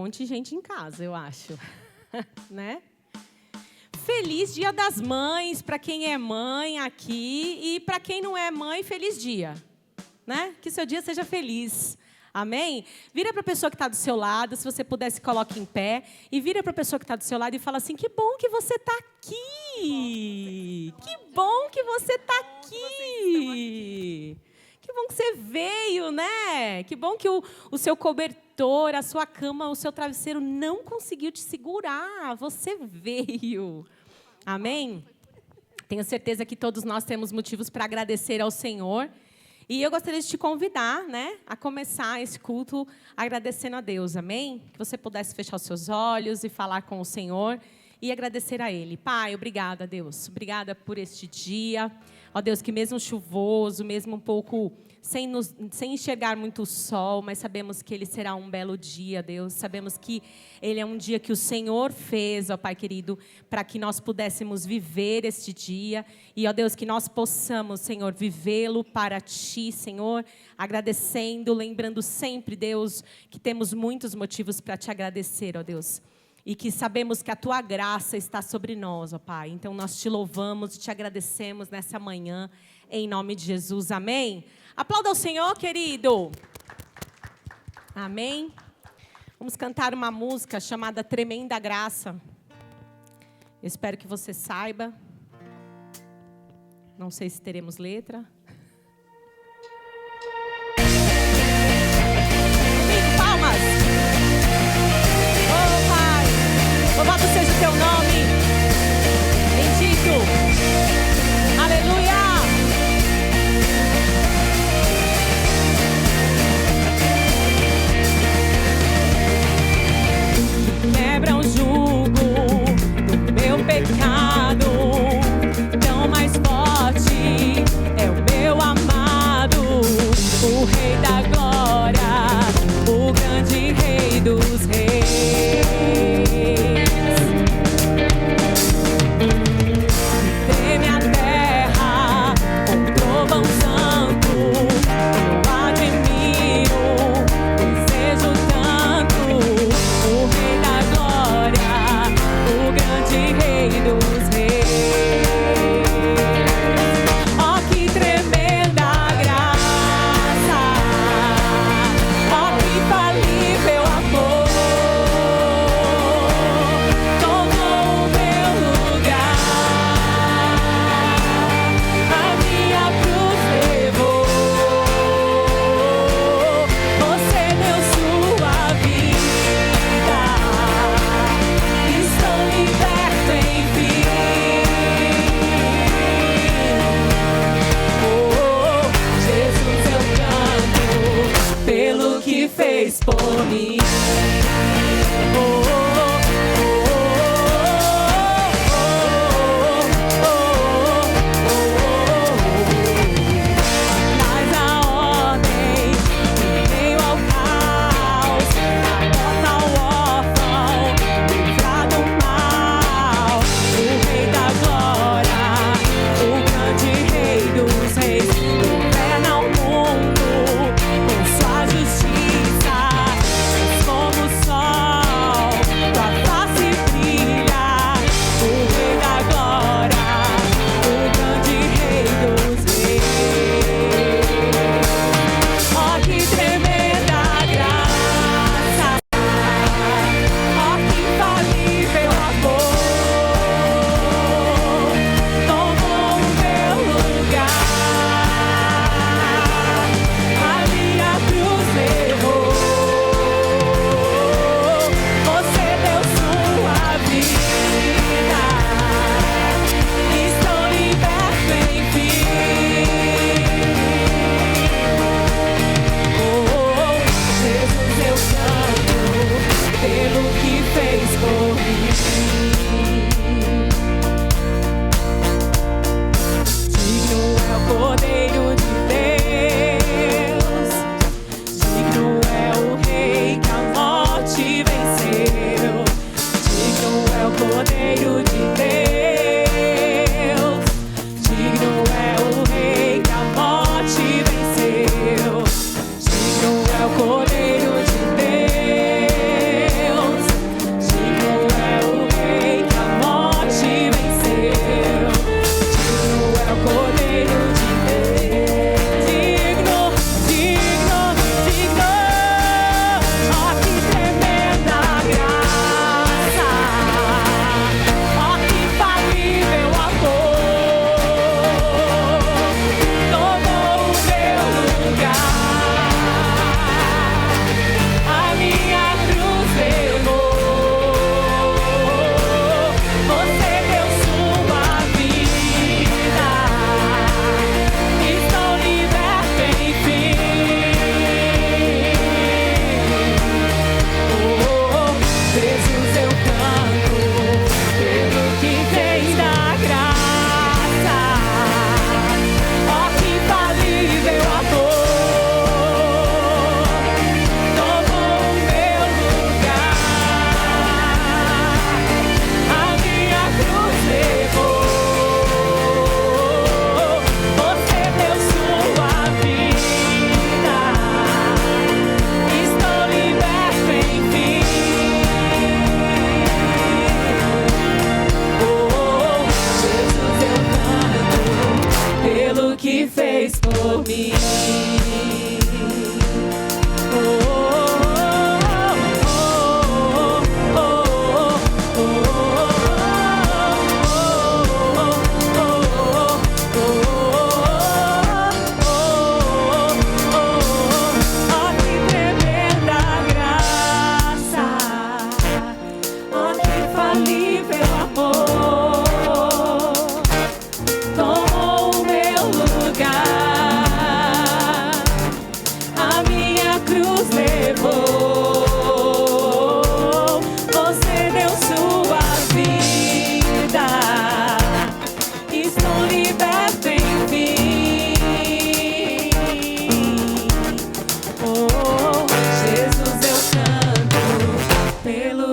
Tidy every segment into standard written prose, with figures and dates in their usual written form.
monte de gente em casa, eu acho. Né? Feliz Dia das Mães para quem é mãe aqui e para quem não é mãe, feliz dia. Né? Que seu dia seja feliz. Amém? Vira para a pessoa que está do seu lado, se você puder, se coloque em pé. E vira para a pessoa que está do seu lado e fala assim, que bom que você está aqui. Que bom que você está aqui. Que bom que você veio, né? Que bom que o seu cobertor, a sua cama, o seu travesseiro não conseguiu te segurar. Você veio. Amém? Tenho certeza que todos nós temos motivos para agradecer ao Senhor. E eu gostaria de te convidar, né, a começar esse culto agradecendo a Deus. Amém? Que você pudesse fechar os seus olhos e falar com o Senhor e agradecer a Ele. Pai, obrigada, Deus. Obrigada por este dia. Ó Deus, que mesmo chuvoso, mesmo um pouco sem enxergar muito o sol, mas sabemos que ele será um belo dia, Deus. Sabemos que ele é um dia que o Senhor fez, ó Pai querido, para que nós pudéssemos viver este dia. E, ó Deus, que nós possamos, Senhor, vivê-lo para Ti, Senhor, agradecendo, lembrando sempre, Deus, que temos muitos motivos para Te agradecer, ó Deus. E que sabemos que a Tua graça está sobre nós, ó Pai. Então, nós Te louvamos e Te agradecemos nessa manhã, em nome de Jesus. Amém? Aplauda ao Senhor, querido. Amém? Vamos cantar uma música chamada Tremenda Graça. Eu espero que você saiba. Não sei se teremos letra. Palmas! Oh, Pai! Louvado seja o Teu nome. Bendito! Aleluia! Quebra o jugo do meu pecado, tão mais forte é o meu amado, o Rei da Glória, o grande Rei dos Reis. Treme a terra com trovão santo, eu admiro, desejo tanto o Rei da Glória, o grande Rei dos Reis. Oh, que tremenda graça! Oh, que infalível amor! Tomou o meu lugar, a minha cruz levou. Você deu sua vida, estou liberto, enfim. Oh, Jesus, eu canto pelo que fez por mim. Oh, oh, oh, oh, oh, oh. Mas a ordem que veio ao caos, adota o órfão, livra do mal. O Rei da Glória, o grande Rei dos Reis, governa o mundo com sua justiça. És como o sol, tua face brilha. O Rei da Glória, o grande Rei dos Reis. Oh, que tremenda graça! Oh, que infalível amor! Tomou o meu lugar, a minha cruz levou. Você deu sua vida, estou liberto, enfim. Oh, Jesus, eu canto pelo que fez por mim. Digno é o Cordeiro de Deus, digno é o Rei que a morte venceu. Digno é o Cordeiro de Deus, digno é o Rei que a morte venceu. Digno é o Cordeiro de Deus, por mim.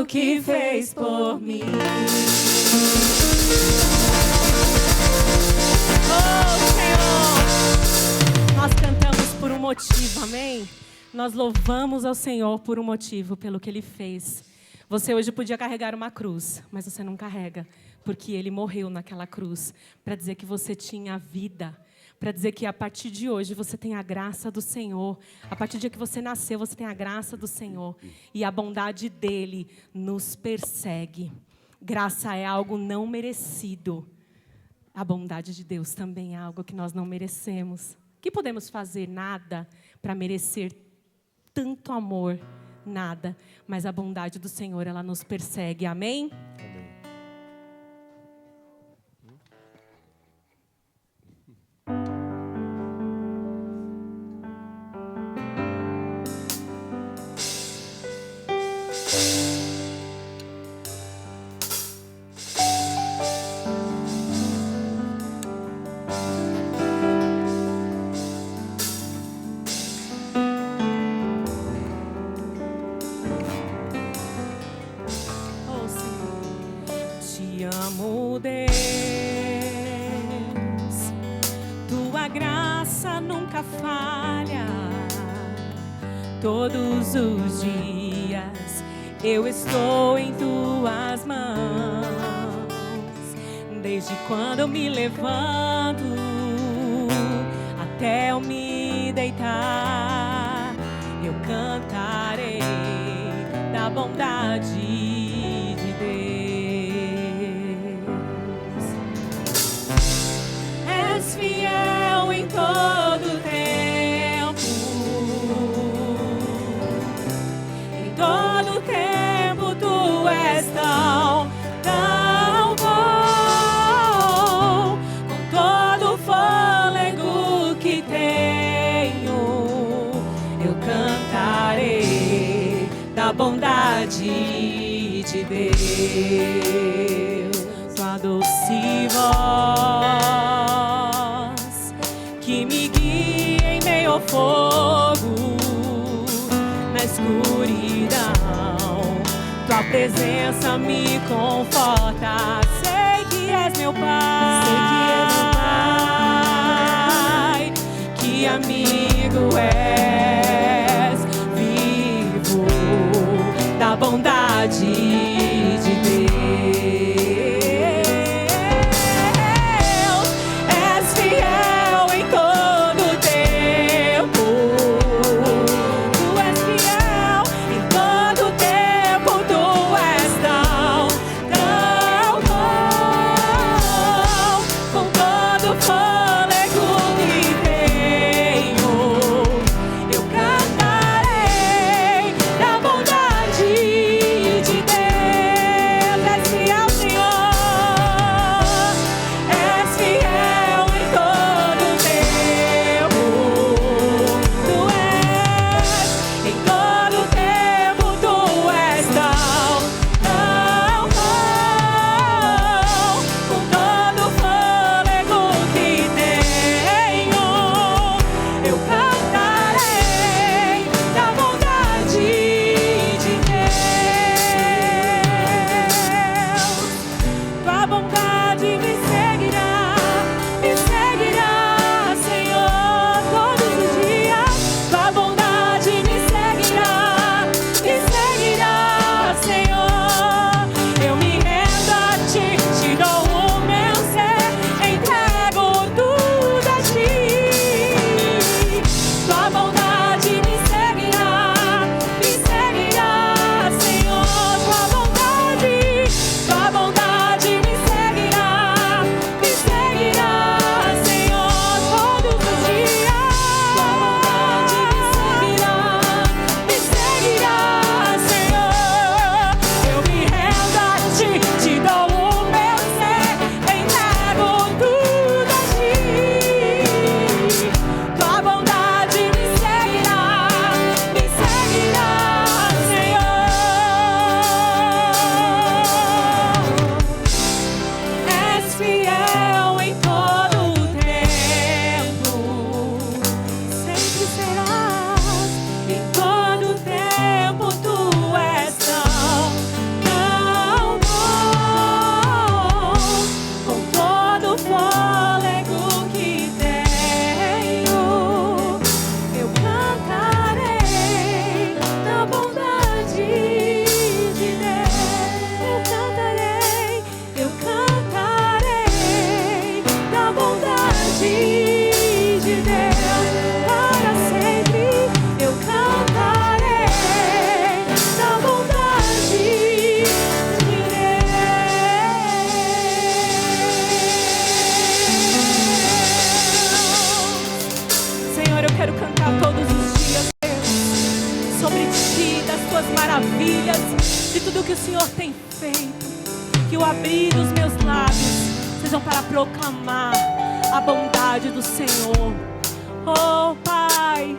Que fez por mim. Oh, Senhor, nós cantamos por um motivo, amém? Nós louvamos ao Senhor por um motivo, pelo que Ele fez. Você hoje podia carregar uma cruz, mas você não carrega, porque Ele morreu naquela cruz para dizer que você tinha vida. Para dizer que a partir de hoje você tem a graça do Senhor. A partir do dia que você nasceu, você tem a graça do Senhor. E a bondade dEle nos persegue. Graça é algo não merecido. A bondade de Deus também é algo que nós não merecemos. O que podemos fazer? Nada para merecer tanto amor. Nada. Mas a bondade do Senhor, ela nos persegue. Amém? Amém. Falha todos os dias, eu estou em tuas mãos. Desde quando eu me levanto até eu me deitar, eu cantarei da bondade de Deus. És fiel em todo tempo. Todo tempo tu és tão bom. Com todo o fôlego que tenho, eu cantarei da bondade de Deus. Tua doce voz que me guia em meio ao fogo, na escuridão. Tua presença me conforta. Sei que és meu Pai, que amigo és, vivo da bondade de Deus. És fiel em todo tempo. Tu és fiel em todo tempo. Tu és tão bom. Com todo o fôlego que tenho, eu cantarei da bondade de Deus. tudo que o Senhor tem feito, que o abrir dos meus lábios sejam para proclamar a bondade do Senhor. Oh Pai,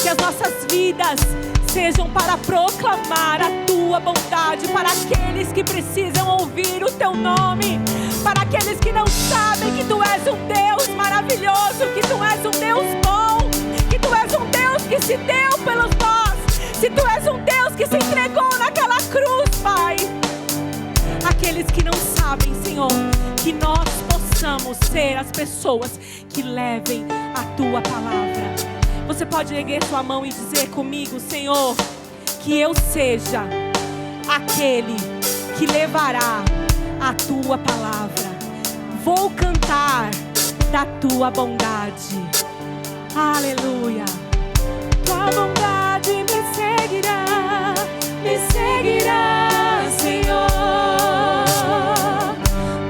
que as nossas vidas sejam para proclamar a Tua bondade para aqueles que precisam ouvir o Teu nome, para aqueles que não sabem que Tu és um Deus maravilhoso, que Tu és um Deus bom, que Tu és um Deus que se deu pelos nós, se Tu és um Deus que se entregou naquela cruz, Pai. Aqueles que não sabem, Senhor, que nós possamos ser as pessoas que levem a Tua palavra. Você pode erguer sua mão e dizer comigo: Senhor, que eu seja aquele que levará a Tua palavra. Vou cantar da Tua bondade. Aleluia. Tua bondade me seguirá, Senhor.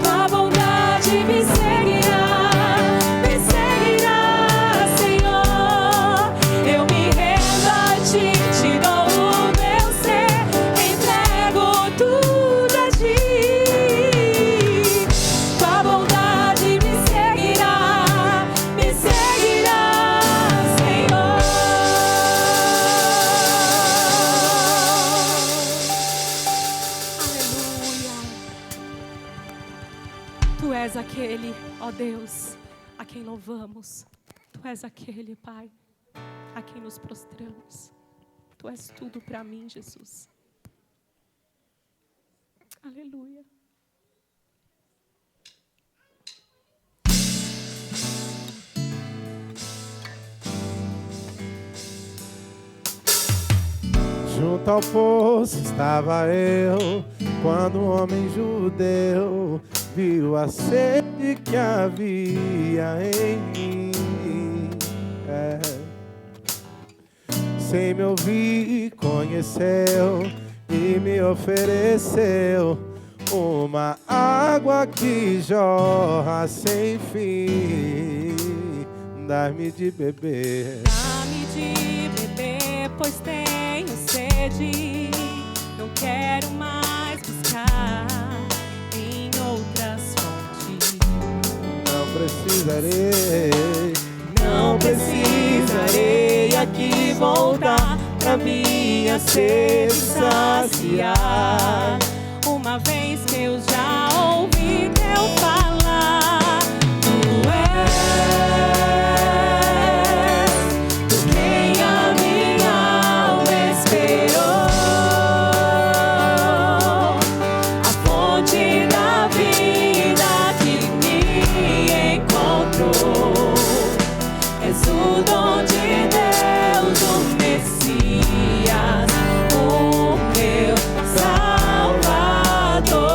Tua bondade me seguirá, Senhor. Eu me rendo a Ti, te dou o meu ser, entrego tudo a Ti. Tua bondade me seguirá, Senhor. Tu és aquele, ó Deus, a quem louvamos. Tu és aquele, Pai, a quem nos prostramos. Tu és tudo para mim, Jesus. Aleluia. Junto ao poço estava eu, quando um homem judeu viu a sede que havia em mim. Sem me ouvir, conheceu e me ofereceu uma água que jorra sem fim. Dá-me de beber. Dá-me de beber, pois tenho sede. Não quero mais buscar em outras fontes. Não precisarei aqui voltar pra minha sede saciar. Uma vez que eu já ouvi Teu falar, Tu és por quem a minha alma esperou, a fonte da vida que me encontrou. És o dom de Deus, o Messias, o meu Salvador.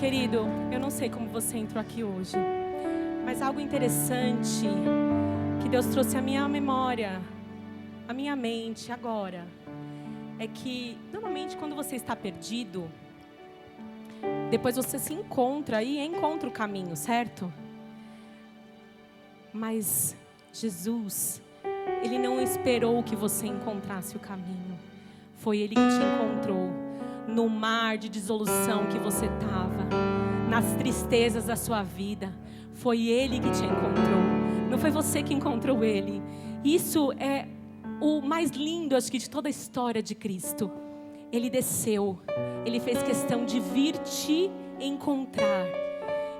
Querido, eu não sei como você entrou aqui hoje, mas algo interessante que Deus trouxe à minha memória, à minha mente agora, é que normalmente quando você está perdido, depois você se encontra e encontra o caminho, certo? Mas Jesus, Ele não esperou que você encontrasse o caminho. Foi Ele que te encontrou no mar de dissolução que você estava, nas tristezas da sua vida. Foi Ele que te encontrou. Não foi você que encontrou Ele. Isso é o mais lindo, acho que, de toda a história de Cristo. Ele desceu. Ele fez questão de vir te encontrar.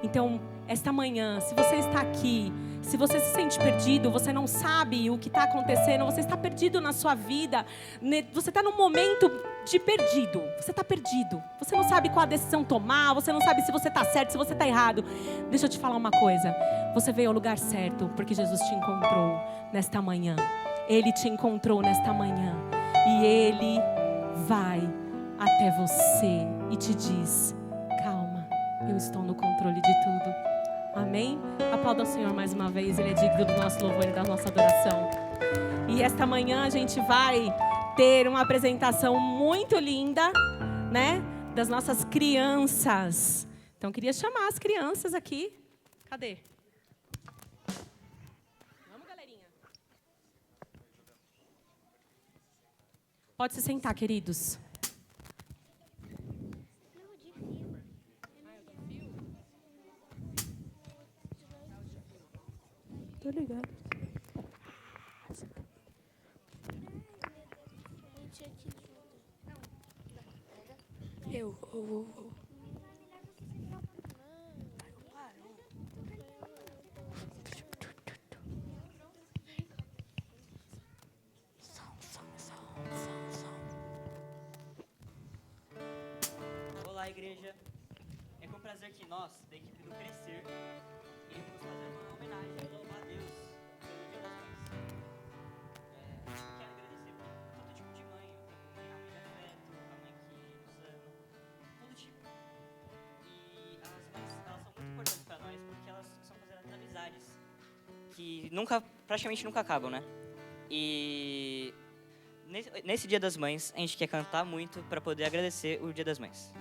Então, esta manhã, se você está aqui, se você se sente perdido, você não sabe o que está acontecendo, você está perdido na sua vida, você está num momento de perdido, você está perdido, você não sabe qual a decisão tomar, você não sabe se você está certo, se você está errado. Deixa eu te falar uma coisa, você veio ao lugar certo, porque Jesus te encontrou nesta manhã. Ele te encontrou nesta manhã e Ele vai até você e te diz: calma, eu estou no controle de tudo. Amém? Aplauda o Senhor mais uma vez, Ele é digno do nosso louvor e da nossa adoração. E esta manhã a gente vai ter uma apresentação muito linda, né? Das nossas crianças. Então, queria chamar as crianças aqui. Cadê? Vamos, galerinha. Pode se sentar, queridos. Tô ligado. Olá, igreja. É com prazer que nós, da equipe do Crescer, iremos fazer uma homenagem e louvar a Deus pelo Dia das Mães. Quero agradecer por todo tipo de mãe, a mãe de afeto, a mãe que nos ama, todo tipo. E as mães, elas são muito importantes para nós, porque elas são consideradas amizades que praticamente nunca acabam, né? E nesse Dia das Mães, a gente quer cantar muito para poder agradecer o Dia das Mães.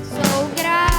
Sou grata.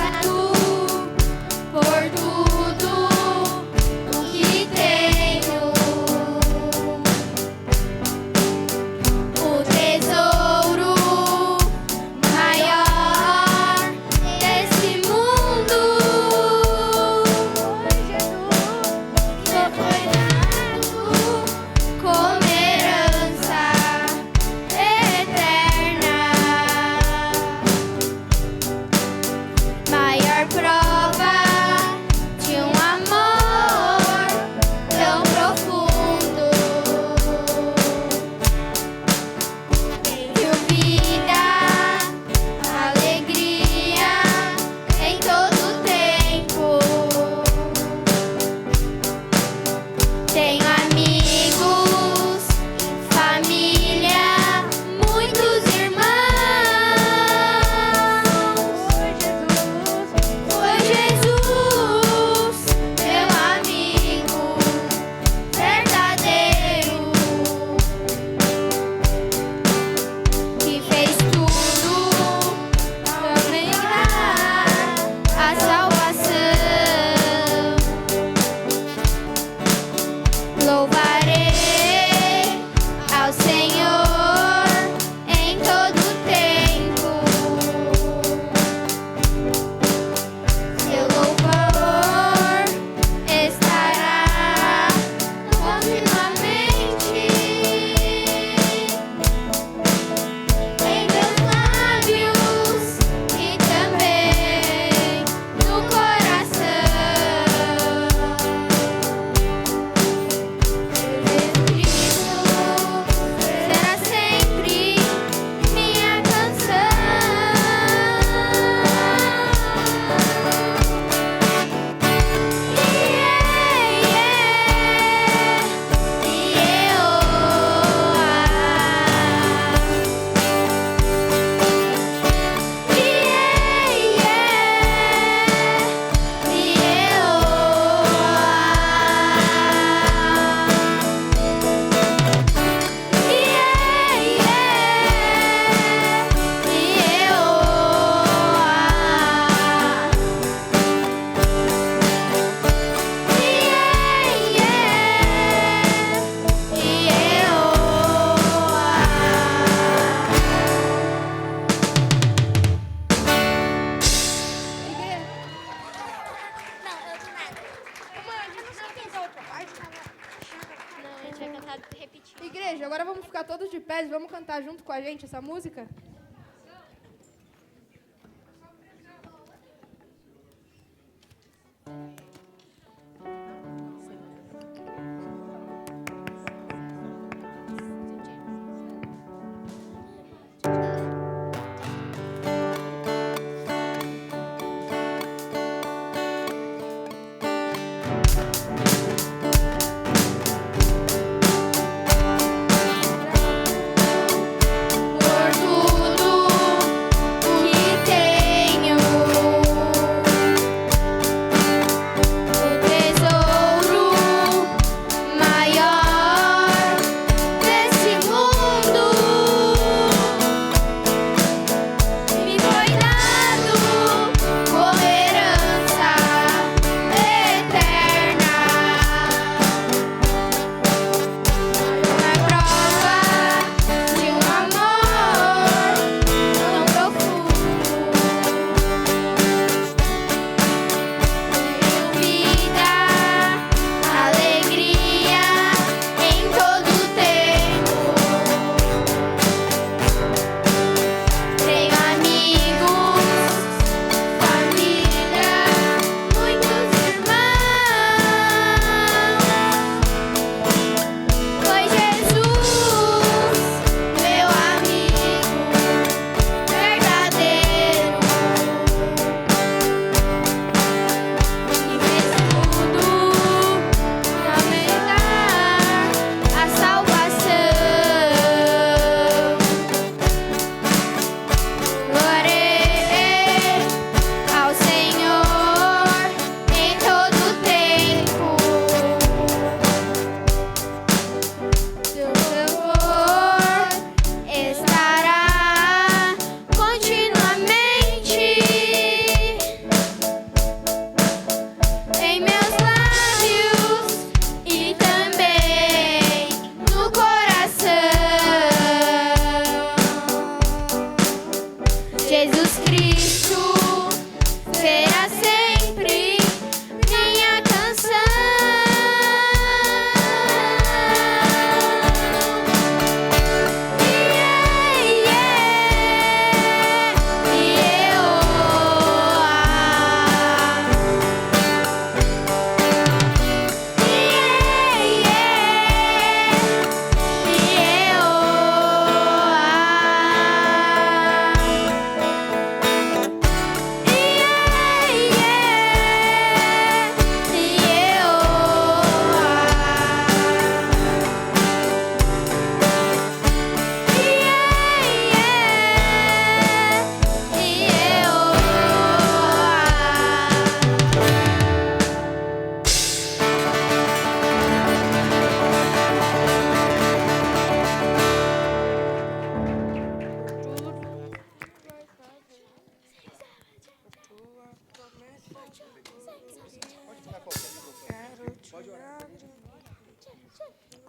ficar todos de pé e vamos cantar junto com a gente essa música?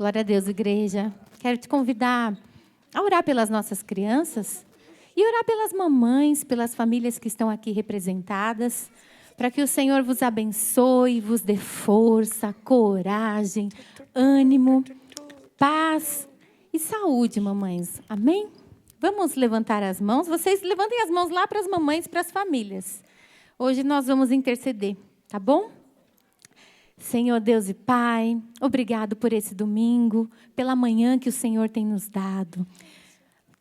Glória a Deus, igreja. Quero te convidar a orar pelas nossas crianças e orar pelas mamães, pelas famílias que estão aqui representadas, para que o Senhor vos abençoe, vos dê força, coragem, ânimo, paz e saúde, mamães. Amém? Vamos levantar as mãos. Vocês levantem as mãos lá para as mamães, para as famílias. Hoje nós vamos interceder, tá bom? Senhor Deus e Pai, obrigado por esse domingo, pela manhã que o Senhor tem nos dado.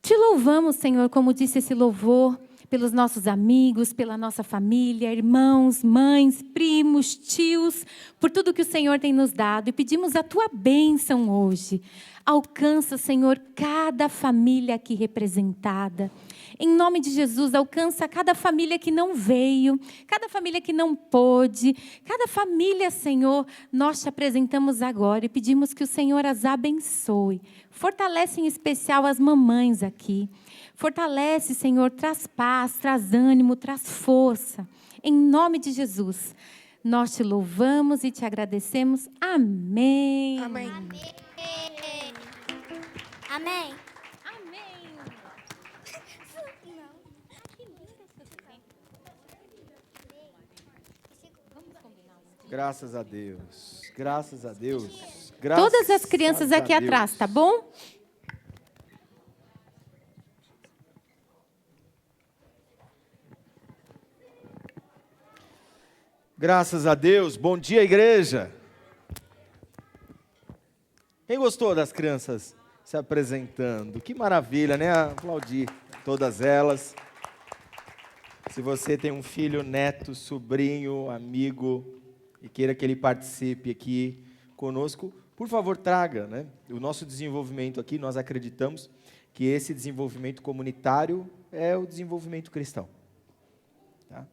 Te louvamos, Senhor, como disse esse louvor, pelos nossos amigos, pela nossa família, irmãos, mães, primos, tios, por tudo que o Senhor tem nos dado. E pedimos a Tua bênção hoje. Alcança, Senhor, cada família aqui representada. Em nome de Jesus, alcança cada família que não veio, cada família que não pôde, cada família, Senhor, nós te apresentamos agora e pedimos que o Senhor as abençoe. Fortalece em especial as mamães aqui. Fortalece, Senhor, traz paz, traz ânimo, traz força. Em nome de Jesus, nós te louvamos e te agradecemos. Amém. Amém. Amém. Graças a Deus. Graças a Deus. Todas as crianças aqui atrás, tá bom? Graças a Deus. Bom dia, igreja. Quem gostou das crianças se apresentando? Que maravilha, né? Aplaudir todas elas. Se você tem um filho, neto, sobrinho, amigo e queira que ele participe aqui conosco, por favor, traga, né? O nosso desenvolvimento aqui, nós acreditamos que esse desenvolvimento comunitário é o desenvolvimento cristão. Tá?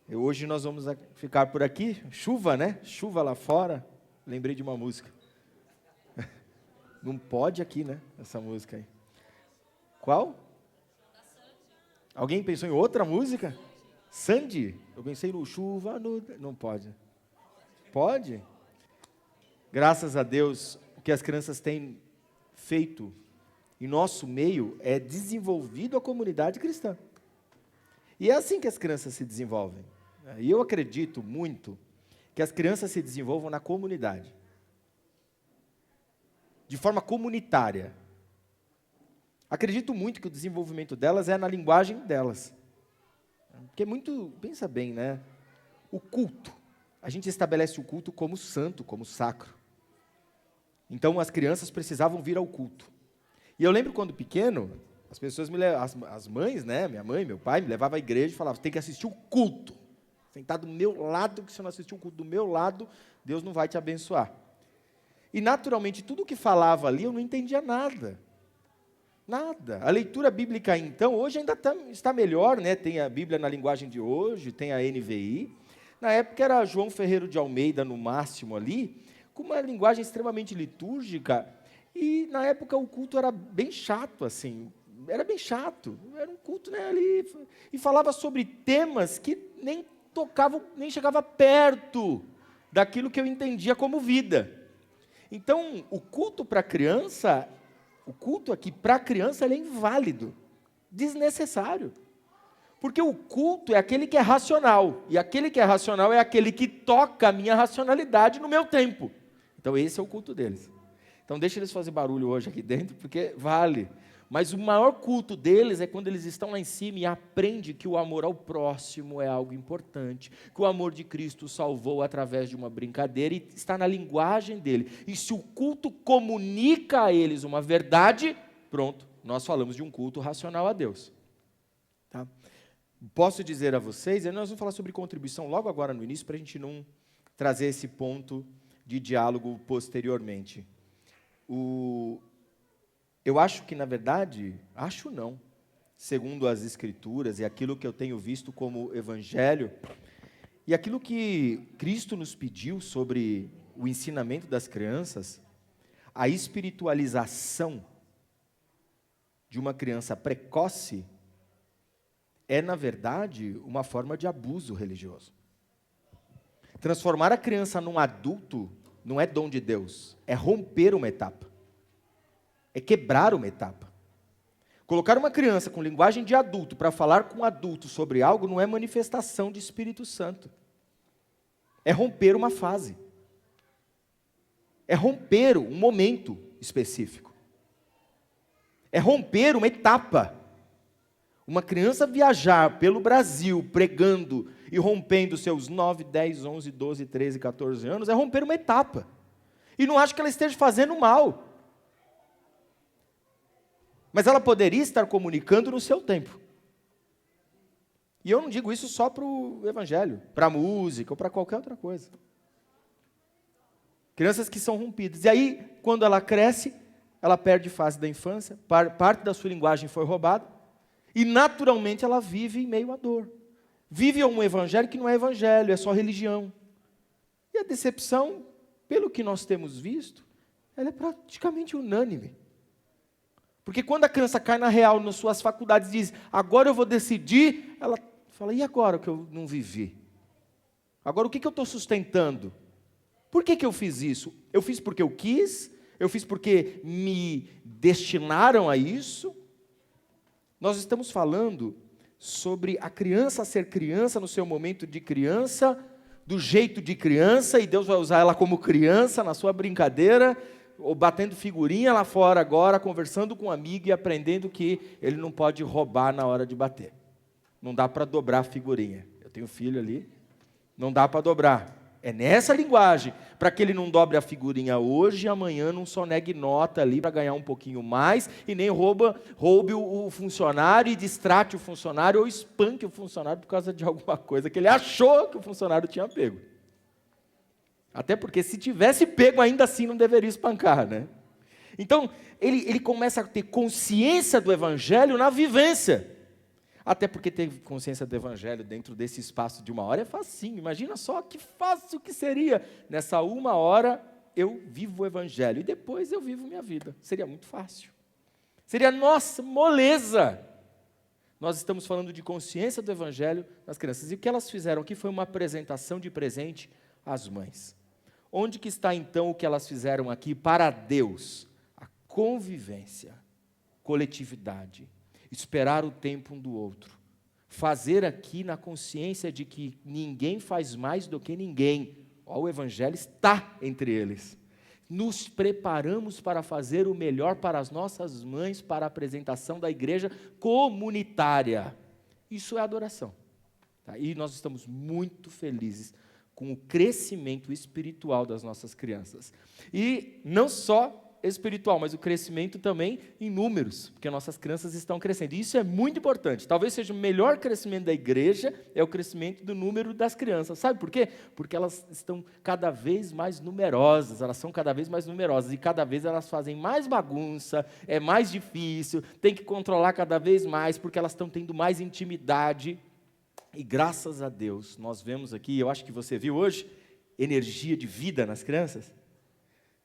Hoje nós vamos ficar por aqui. Chuva, né? Chuva lá fora. Lembrei de uma música. Não pode aqui, né? Essa música aí. Qual? Alguém pensou em outra música? Sandy? Eu pensei no Chuva no... Não pode. Pode? Graças a Deus, o que as crianças têm feito em nosso meio é desenvolvido a comunidade cristã. E é assim que as crianças se desenvolvem. E eu acredito muito que as crianças se desenvolvam na comunidade. De forma comunitária. Acredito muito que o desenvolvimento delas é na linguagem delas. Porque pensa bem, né? O culto. A gente estabelece o culto como santo, como sacro. Então as crianças precisavam vir ao culto. E eu lembro quando pequeno, as pessoas as mães, né? Minha mãe, meu pai, me levavam à igreja e falavam, tem que assistir o culto. Sentar do meu lado, que se eu não assistir o culto do meu lado, Deus não vai te abençoar. E naturalmente, tudo que falava ali, eu não entendia nada. Nada. A leitura bíblica, então, hoje ainda está melhor, né? Tem a Bíblia na linguagem de hoje, tem a NVI. Na época era João Ferreiro de Almeida, no máximo ali, com uma linguagem extremamente litúrgica. E na época o culto era bem chato, assim. Era bem chato. Era um culto, né, ali. E falava sobre temas que nem tocavam, nem chegava perto daquilo que eu entendia como vida. Então, o culto para criança, o culto aqui para criança, ele é inválido, desnecessário. Porque o culto é aquele que é racional, e aquele que é racional é aquele que toca a minha racionalidade no meu tempo. Então, esse é o culto deles. Então, deixa eles fazer barulho hoje aqui dentro, porque vale. Mas o maior culto deles é quando eles estão lá em cima e aprendem que o amor ao próximo é algo importante, que o amor de Cristo salvou através de uma brincadeira e está na linguagem dele. E se o culto comunica a eles uma verdade, pronto, nós falamos de um culto racional a Deus. Tá? Posso dizer a vocês, e nós vamos falar sobre contribuição logo agora no início, para a gente não trazer esse ponto de diálogo posteriormente. Eu acho que, na verdade, acho não, segundo as Escrituras e aquilo que eu tenho visto como Evangelho, e aquilo que Cristo nos pediu sobre o ensinamento das crianças, a espiritualização de uma criança precoce é, na verdade, uma forma de abuso religioso. Transformar a criança num adulto não é dom de Deus, é romper uma etapa. É quebrar uma etapa. Colocar uma criança com linguagem de adulto para falar com um adulto sobre algo não é manifestação de Espírito Santo. É romper uma fase. É romper um momento específico. É romper uma etapa. Uma criança viajar pelo Brasil pregando e rompendo seus 9, 10, 11, 12, 13, 14 anos é romper uma etapa. E não acho que ela esteja fazendo mal. Mas ela poderia estar comunicando no seu tempo. E eu não digo isso só para o Evangelho, para a música ou para qualquer outra coisa. Crianças que são rompidas. E aí, quando ela cresce, ela perde fase da infância, parte da sua linguagem foi roubada, e naturalmente ela vive em meio à dor. Vive um evangelho que não é evangelho, é só religião. E a decepção, pelo que nós temos visto, ela é praticamente unânime. Porque quando a criança cai na real, nas suas faculdades, diz, agora eu vou decidir, ela fala, e agora o que eu não vivi? Agora o que eu estou sustentando? Por que eu fiz isso? Eu fiz porque eu quis? Eu fiz porque me destinaram a isso? Nós estamos falando sobre a criança ser criança no seu momento de criança, do jeito de criança, e Deus vai usar ela como criança na sua brincadeira, ou batendo figurinha lá fora agora, conversando com um amigo e aprendendo que ele não pode roubar na hora de bater. Não dá para dobrar a figurinha. Eu tenho um filho ali, Não dá para dobrar. É nessa linguagem, para que ele não dobre a figurinha hoje e amanhã não sonegue nota ali para ganhar um pouquinho mais e nem roube o funcionário e distrate o funcionário ou espanque o funcionário por causa de alguma coisa que ele achou que o funcionário tinha pego. Até porque se tivesse pego, ainda assim não deveria espancar, né? Então, ele começa a ter consciência do Evangelho na vivência. Até porque ter consciência do Evangelho dentro desse espaço de 1 hora é facinho. Imagina só que fácil que seria. Nessa 1 hora eu vivo o Evangelho e depois eu vivo minha vida. Seria muito fácil. Seria, nossa, moleza. Nós estamos falando de consciência do Evangelho nas crianças. E o que elas fizeram aqui foi uma apresentação de presente às mães. Onde que está então o que elas fizeram aqui para Deus? A convivência, coletividade. Esperar o tempo um do outro. Fazer aqui na consciência de que ninguém faz mais do que ninguém. O Evangelho está entre eles. Nos preparamos para fazer o melhor para as nossas mães, para a apresentação da igreja comunitária. Isso é adoração. Tá? E nós estamos muito felizes com o crescimento espiritual das nossas crianças. E não só espiritual, mas o crescimento também em números, porque nossas crianças estão crescendo. E isso é muito importante. Talvez seja o melhor crescimento da igreja, é o crescimento do número das crianças. Sabe por quê? Porque elas estão cada vez mais numerosas, elas são cada vez mais numerosas, e cada vez elas fazem mais bagunça, é mais difícil, tem que controlar cada vez mais, porque elas estão tendo mais intimidade. E graças a Deus, nós vemos aqui, eu acho que você viu hoje, energia de vida nas crianças.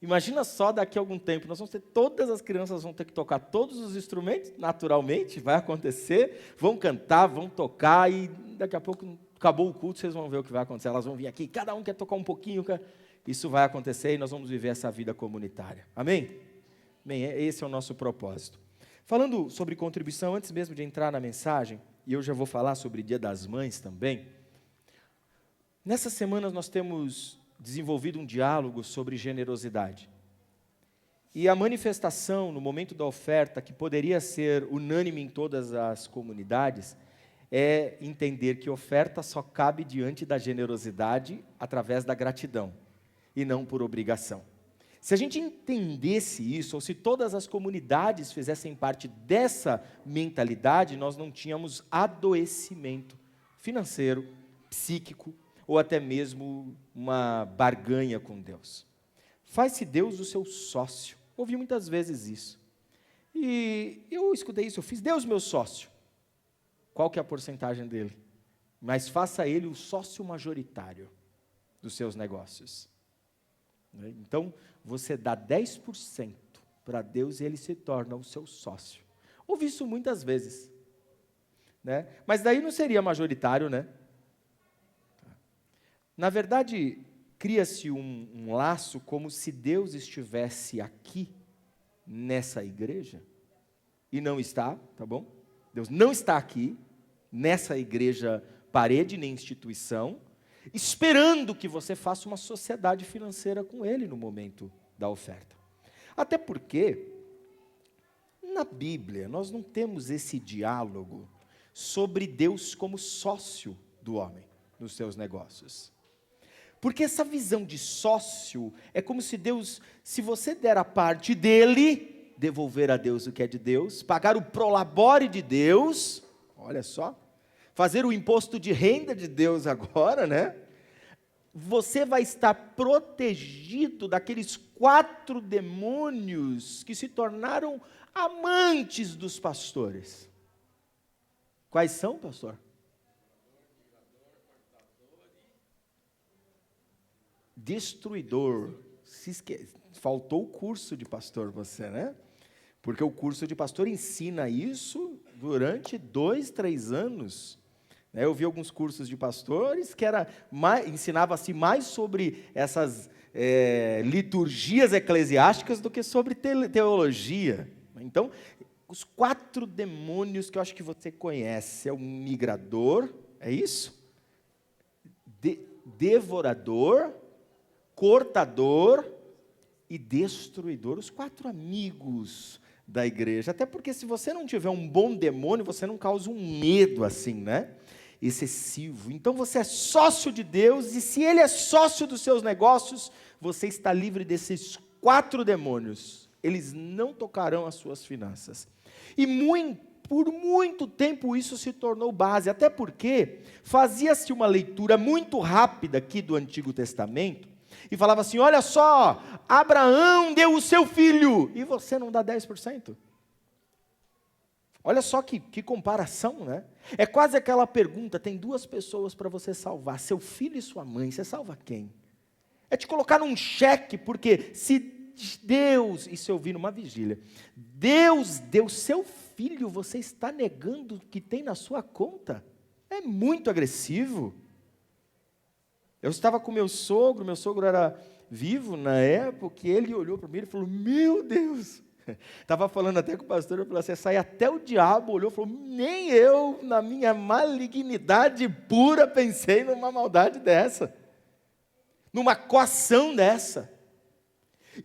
Imagina só daqui a algum tempo, nós vamos ter, todas as crianças vão ter que tocar todos os instrumentos, naturalmente, vai acontecer, vão cantar, vão tocar, e daqui a pouco, acabou o culto, vocês vão ver o que vai acontecer, elas vão vir aqui, cada um quer tocar um pouquinho, isso vai acontecer e nós vamos viver essa vida comunitária. Amém? Bem, esse é o nosso propósito. Falando sobre contribuição, antes mesmo de entrar na mensagem, e eu já vou falar sobre Dia das Mães também, nessas semanas nós temos desenvolvido um diálogo sobre generosidade. E a manifestação, no momento da oferta, que poderia ser unânime em todas as comunidades, é entender que oferta só cabe diante da generosidade através da gratidão, e não por obrigação. Se a gente entendesse isso, ou se todas as comunidades fizessem parte dessa mentalidade, nós não tínhamos adoecimento financeiro, psíquico, ou até mesmo uma barganha com Deus. Faz-se Deus o seu sócio. Ouvi muitas vezes isso. E eu escutei isso, eu fiz Deus meu sócio. Qual que é a porcentagem dele? Mas faça ele o sócio majoritário dos seus negócios. Então, você dá 10% para Deus e ele se torna o seu sócio. Ouvi isso muitas vezes. Né? Mas daí não seria majoritário, né? Na verdade, cria-se um laço como se Deus estivesse aqui, nessa igreja, e não está, tá bom? Deus não está aqui, nessa igreja parede, nem instituição, esperando que você faça uma sociedade financeira com Ele no momento da oferta. Até porque, na Bíblia, nós não temos esse diálogo sobre Deus como sócio do homem nos seus negócios. Porque essa visão de sócio é como se Deus, se você der a parte dele, devolver a Deus o que é de Deus, pagar o prolabore de Deus, olha só, fazer o imposto de renda de Deus agora, né? Você vai estar protegido daqueles 4 demônios que se tornaram amantes dos pastores. Quais são, pastor? Destruidor. Faltou o curso de pastor você, né? Porque o curso de pastor ensina isso durante 2, 3 anos. Eu vi alguns cursos de pastores que ensinava-se mais sobre essas liturgias eclesiásticas do que sobre teologia. Então, os 4 demônios que eu acho que você conhece é o migrador, é isso? Devorador, cortador e destruidor, os 4 amigos da igreja. Até porque se você não tiver um bom demônio, você não causa um medo assim, né? excessivo. Então você é sócio de Deus, e se Ele é sócio dos seus negócios, você está livre desses 4 demônios. Eles não tocarão as suas finanças. E por muito tempo isso se tornou base, até porque fazia-se uma leitura muito rápida aqui do Antigo Testamento, e falava assim, olha só, Abraão deu o seu filho, e você não dá 10%? Olha só que comparação, né? É quase aquela pergunta, tem 2 pessoas para você salvar, seu filho e sua mãe, você salva quem? É te colocar num cheque, porque se Deus, isso eu vi numa vigília, Deus deu seu filho, você está negando o que tem na sua conta? É muito agressivo. Eu estava com meu sogro era vivo na época, e ele olhou para mim e falou, meu Deus, estava falando até com o pastor, eu falei assim, sai até o diabo olhou e falou, nem eu, na minha malignidade pura, pensei numa maldade dessa, numa coação dessa.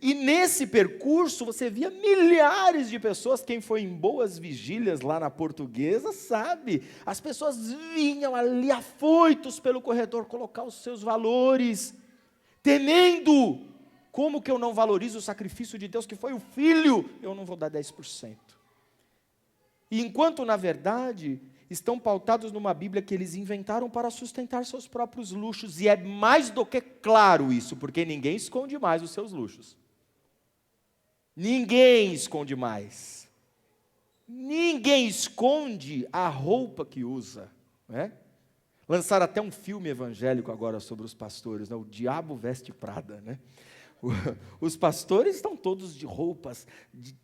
E nesse percurso você via milhares de pessoas, quem foi em boas vigílias lá na Portuguesa sabe, as pessoas vinham ali afoitos pelo corredor colocar os seus valores, temendo, como que eu não valorizo o sacrifício de Deus que foi o Filho, eu não vou dar 10%. E enquanto na verdade estão pautados numa Bíblia que eles inventaram para sustentar seus próprios luxos, e é mais do que claro isso, porque ninguém esconde mais os seus luxos. Ninguém esconde mais. Ninguém esconde a roupa que usa, né? Lançaram até um filme evangélico agora sobre os pastores, né? O Diabo Veste Prada, né? Os pastores estão todos de roupas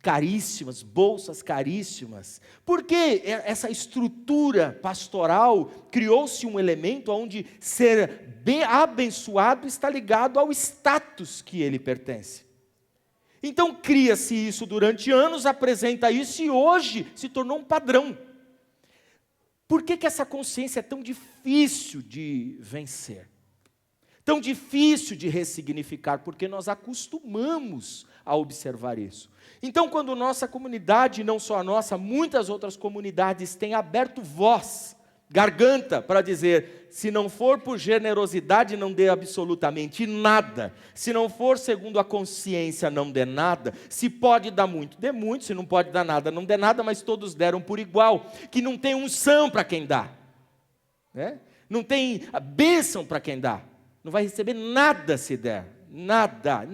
caríssimas, bolsas caríssimas. Porque essa estrutura pastoral criou-se um elemento onde ser bem abençoado está ligado ao status que ele pertence. Então cria-se isso durante anos, apresenta isso e hoje se tornou um padrão. Por que essa consciência é tão difícil de vencer? Tão difícil de ressignificar, porque nós acostumamos a observar isso. Então, quando nossa comunidade, não só a nossa, muitas outras comunidades têm aberto voz, garganta, para dizer, se não for por generosidade, não dê absolutamente nada. Se não for segundo a consciência, não dê nada. Se pode dar muito, dê muito. Se não pode dar nada, não dê nada, mas todos deram por igual. Que não tem unção para quem dá, né? Não tem a bênção para quem dá. Não vai receber nada se der. Nada,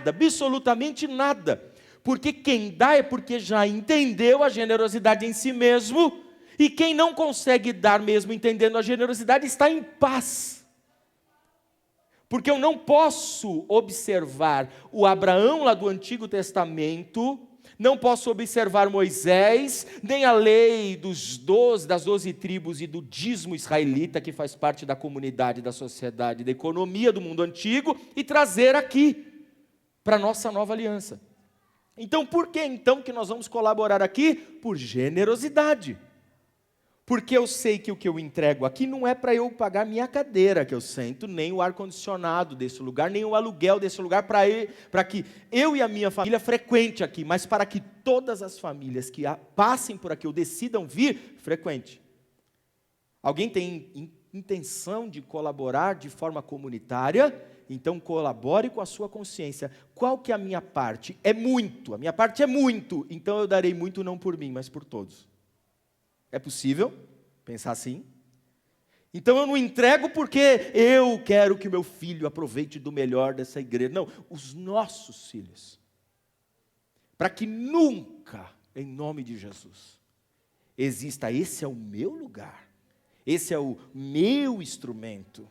absolutamente nada. Porque quem dá é porque já entendeu a generosidade em si mesmo, e quem não consegue dar mesmo entendendo a generosidade está em paz. Porque eu não posso observar o Abraão lá do Antigo Testamento, não posso observar Moisés, nem a lei das 12 tribos e do dízimo israelita, que faz parte da comunidade, da sociedade, da economia do mundo antigo, e trazer aqui, para a nossa nova aliança. Então, por que então que nós vamos colaborar aqui? Por generosidade. Porque eu sei que o que eu entrego aqui não é para eu pagar minha cadeira que eu sento, nem o ar-condicionado desse lugar, nem o aluguel desse lugar, para que eu e a minha família frequente aqui, mas para que todas as famílias que passem por aqui ou decidam vir, frequente. Alguém tem intenção de colaborar de forma comunitária? Então colabore com a sua consciência. Qual que é a minha parte? É muito, a minha parte é muito, então eu darei muito não por mim, mas por todos. É possível pensar assim? Então eu não entrego porque eu quero que o meu filho aproveite do melhor dessa igreja. Não, os nossos filhos. Para que nunca, em nome de Jesus, exista, esse é o meu lugar, esse é o meu instrumento,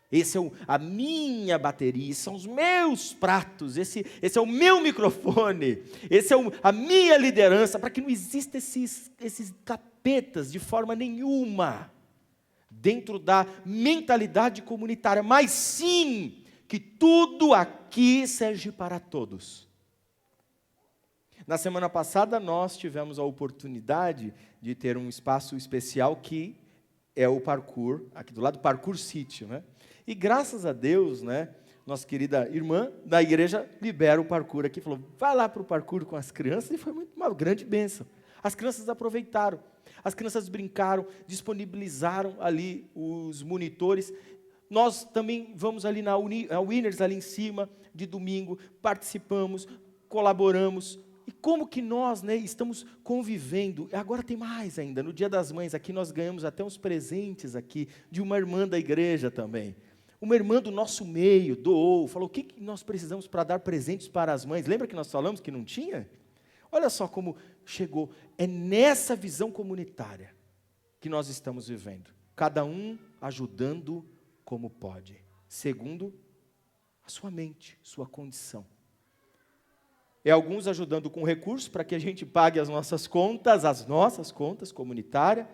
esse é a minha bateria, são os meus pratos, esse é o meu microfone, esse é a minha liderança, para que não exista esses capetas de forma nenhuma dentro da mentalidade comunitária, mas sim que tudo aqui serve para todos. Na semana passada nós tivemos a oportunidade de ter um espaço especial que é o Parkour, aqui do lado, Parkour City, né? E graças a Deus, né, nossa querida irmã da igreja libera o Parkour aqui, falou, vai lá para o Parkour com as crianças, e foi uma grande bênção. As crianças aproveitaram. As crianças brincaram, disponibilizaram ali os monitores. Nós também vamos ali na Winners, ali em cima, de domingo, participamos, colaboramos. E como que nós, né, estamos convivendo? Agora tem mais ainda, no Dia das Mães, aqui nós ganhamos até uns presentes aqui, de uma irmã da igreja também. Uma irmã do nosso meio doou, falou, o que nós precisamos para dar presentes para as mães? Lembra que nós falamos que não tinha? Olha só como chegou. É nessa visão comunitária que nós estamos vivendo. Cada um ajudando como pode, segundo a sua mente, sua condição. É alguns ajudando com recursos para que a gente pague as nossas contas comunitárias,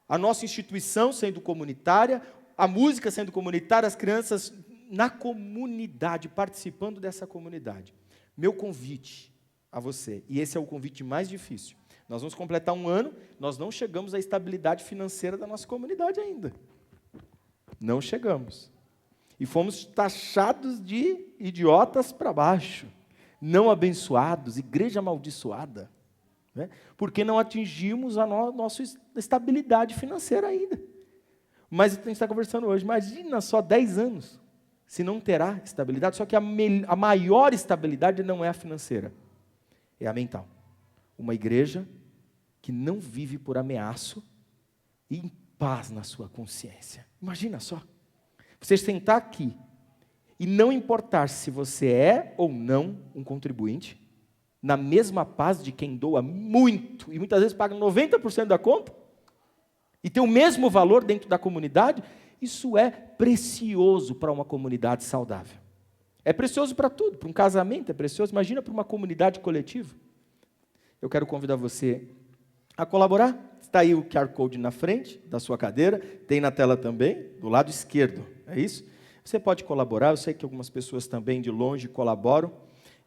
a nossa instituição sendo comunitária, a música sendo comunitária, as crianças na comunidade, participando dessa comunidade. Meu convite a você, e esse é o convite mais difícil, nós vamos completar 1 ano, nós não chegamos à estabilidade financeira da nossa comunidade ainda. Não chegamos. E fomos taxados de idiotas para baixo, não abençoados, igreja amaldiçoada, né? Porque não atingimos a nossa estabilidade financeira ainda. Mas a gente está conversando hoje, imagina só 10 anos, se não terá estabilidade, só que a maior estabilidade não é a financeira, é a mental. Uma igreja que não vive por ameaço e em paz na sua consciência. Imagina só, você sentar aqui e não importar se você é ou não um contribuinte, na mesma paz de quem doa muito, e muitas vezes paga 90% da conta, e tem o mesmo valor dentro da comunidade, isso é precioso para uma comunidade saudável. É precioso para tudo, para um casamento é precioso, imagina para uma comunidade coletiva. Eu quero convidar você a colaborar. Está aí o QR Code na frente da sua cadeira, tem na tela também, do lado esquerdo, é isso? Você pode colaborar, eu sei que algumas pessoas também de longe colaboram,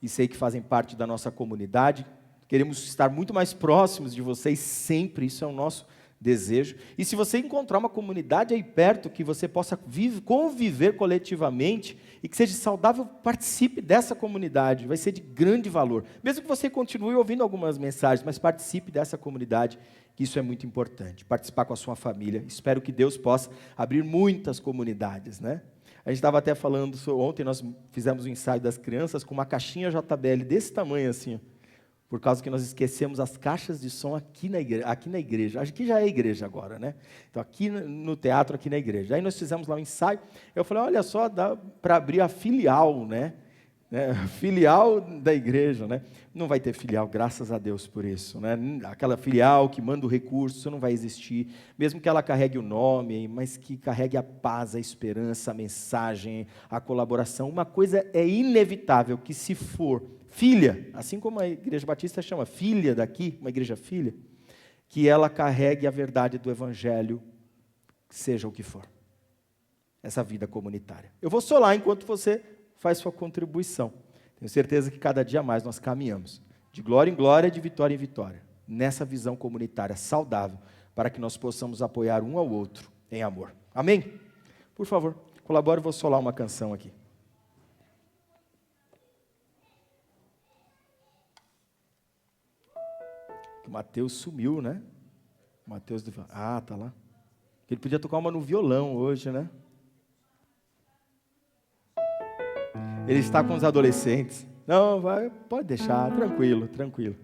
e sei que fazem parte da nossa comunidade, queremos estar muito mais próximos de vocês sempre, isso é o nosso desejo. E se você encontrar uma comunidade aí perto, que você possa conviver coletivamente, e que seja saudável, participe dessa comunidade, vai ser de grande valor. Mesmo que você continue ouvindo algumas mensagens, mas participe dessa comunidade, que isso é muito importante. Participar com a sua família, espero que Deus possa abrir muitas comunidades, né? A gente estava até falando, ontem nós fizemos um ensaio das crianças com uma caixinha JBL desse tamanho assim, por causa que nós esquecemos as caixas de som aqui na igreja. Aqui já é igreja agora, né? Então, aqui no teatro, aqui na igreja. Aí nós fizemos lá um ensaio, eu falei, olha só, dá para abrir a filial, né? Filial da igreja, né? Não vai ter filial, graças a Deus por isso, né? Aquela filial que manda o recurso, isso não vai existir, mesmo que ela carregue o nome, mas que carregue a paz, a esperança, a mensagem, a colaboração. Uma coisa é inevitável, que se for filha, assim como a Igreja Batista chama filha daqui, uma igreja filha, que ela carregue a verdade do Evangelho, seja o que for. Essa vida comunitária. Eu vou solar enquanto você faz sua contribuição. Tenho certeza que cada dia mais nós caminhamos, de glória em glória, de vitória em vitória, nessa visão comunitária saudável, para que nós possamos apoiar um ao outro em amor. Amém? Por favor, colabore, eu vou solar uma canção aqui. O Mateus sumiu, né? O Mateus... tá lá. Ele podia tocar uma no violão hoje, né? Ele está com os adolescentes. Não, pode deixar, tranquilo, tranquilo.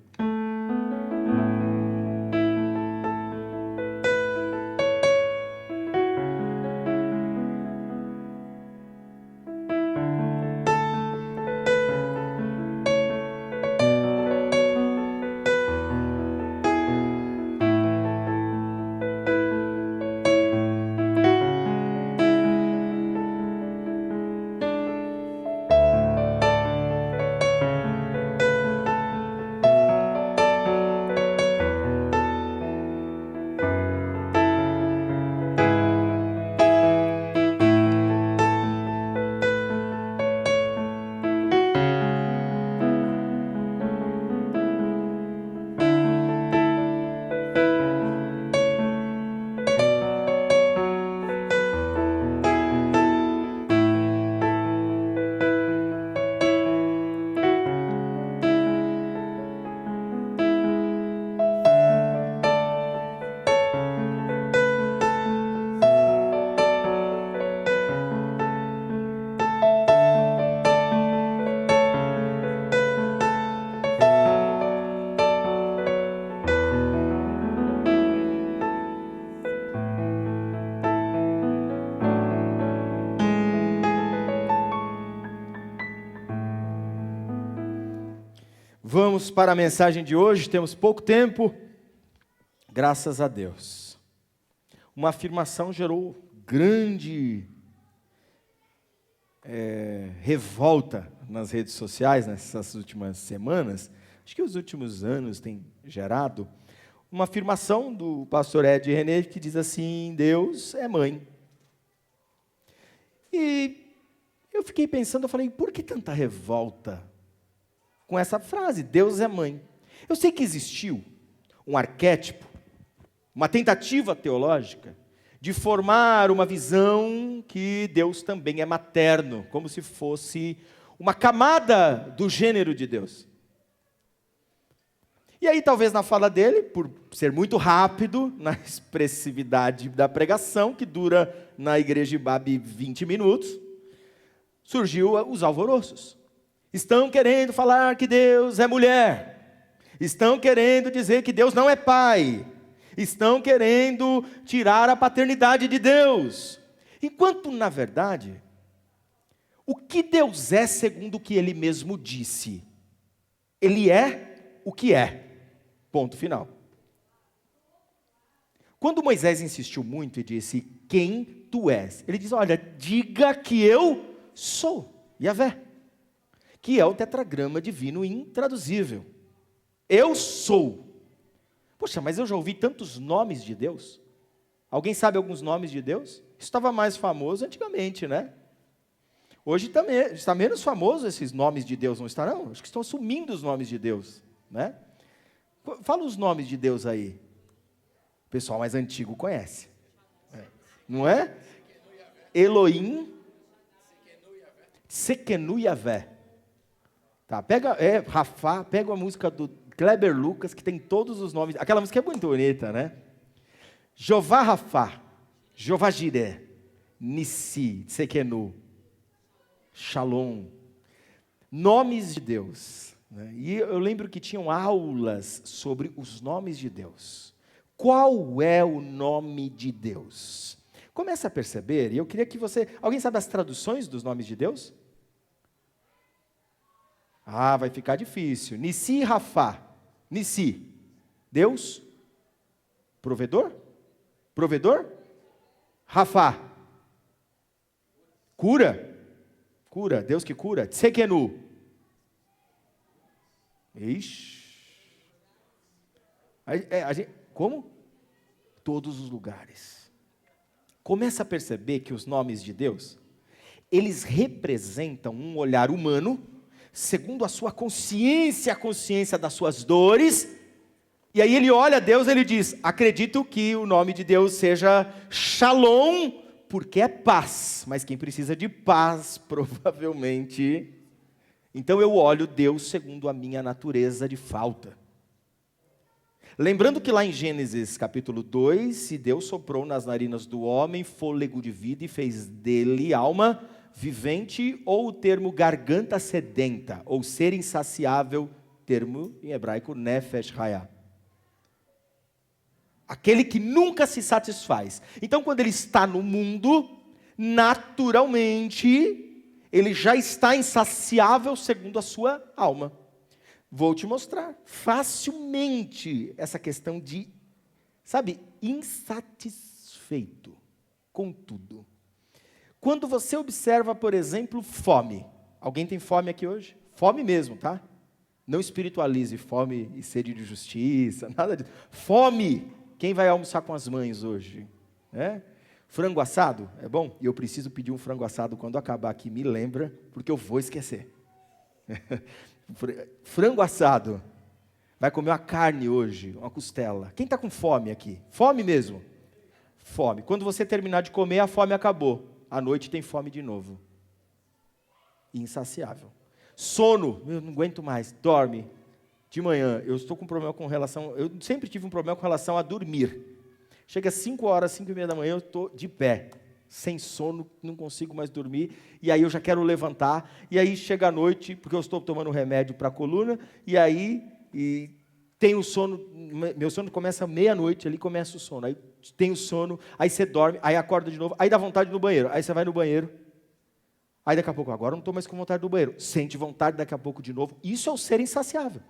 Vamos para a mensagem de hoje, temos pouco tempo, graças a Deus. Uma afirmação gerou grande revolta nas redes sociais nessas últimas semanas, acho que os últimos anos tem gerado, uma afirmação do pastor Ed René que diz assim: Deus é mãe. E eu fiquei pensando, eu falei, por que tanta revolta com essa frase, Deus é mãe? Eu sei que existiu um arquétipo, uma tentativa teológica, de formar uma visão que Deus também é materno, como se fosse uma camada do gênero de Deus. E aí, talvez na fala dele, por ser muito rápido, na expressividade da pregação, que dura na igreja Ibabe 20 minutos, surgiu os alvoroços. Estão querendo falar que Deus é mulher. Estão querendo dizer que Deus não é pai. Estão querendo tirar a paternidade de Deus. Enquanto, na verdade, o que Deus é segundo o que Ele mesmo disse? Ele é o que é. Ponto final. Quando Moisés insistiu muito e disse, quem tu és? Ele diz, olha, diga que eu sou Yahvé, que é o tetragrama divino intraduzível. Eu sou. Poxa, mas eu já ouvi tantos nomes de Deus. Alguém sabe alguns nomes de Deus? Isso estava mais famoso antigamente, né? Hoje está menos famoso esses nomes de Deus, não está não? Acho que estão sumindo os nomes de Deus, né? Fala os nomes de Deus aí. O pessoal mais antigo conhece. Não é? Elohim, Sekenu Yahvé. Tá, pega, Rafá, pega a música do Kleber Lucas, que tem todos os nomes. Aquela música é muito bonita, né? Jeová Rafá, Jeová Jiré, Nissi, Sekenu, Shalom. Nomes de Deus. Né? E eu lembro que tinham aulas sobre os nomes de Deus. Qual é o nome de Deus? Comece a perceber, e eu queria que você... Alguém sabe as traduções dos nomes de Deus? Ah, vai ficar difícil. Nissi Rafá. Nissi. Deus? Provedor? Provedor? Rafá. Cura? Cura. Deus que cura. Tsekenu. Ixi. Como? Todos os lugares. Começa a perceber que os nomes de Deus, eles representam um olhar humano, segundo a sua consciência, a consciência das suas dores, e aí ele olha a Deus e ele diz, acredito que o nome de Deus seja Shalom, porque é paz, mas quem precisa de paz, provavelmente, então eu olho Deus segundo a minha natureza de falta. Lembrando que lá em Gênesis capítulo 2, se Deus soprou nas narinas do homem fôlego de vida e fez dele alma vivente, ou o termo garganta sedenta, ou ser insaciável, termo em hebraico nefesh hayah. Aquele que nunca se satisfaz. Então, quando ele está no mundo, naturalmente, ele já está insaciável segundo a sua alma. Vou te mostrar facilmente essa questão de, insatisfeito com tudo. Quando você observa, por exemplo, fome. Alguém tem fome aqui hoje? Fome mesmo, tá? Não espiritualize fome e sede de justiça, nada disso. Fome! Quem vai almoçar com as mães hoje? Frango assado? É bom? E eu preciso pedir um frango assado quando acabar aqui, me lembra, porque eu vou esquecer. Frango assado. Vai comer uma carne hoje, uma costela. Quem está com fome aqui? Fome mesmo? Fome. Quando você terminar de comer, a fome acabou. À noite tem fome de novo. Insaciável. Sono. Eu não aguento mais. Dorme. De manhã, eu estou com um problema com relação... Eu sempre tive um problema com relação a dormir. Chega às 5 horas, 5:30 da manhã, eu estou de pé. Sem sono, não consigo mais dormir, e aí eu já quero levantar, e aí chega a noite, porque eu estou tomando remédio para a coluna, e aí tenho sono, meu sono começa meia-noite, ali começa o sono, aí tem o sono, aí você dorme, aí acorda de novo, aí dá vontade no banheiro, aí você vai no banheiro, aí daqui a pouco, agora eu não estou mais com vontade do banheiro, sente vontade daqui a pouco de novo, isso é o ser insaciável.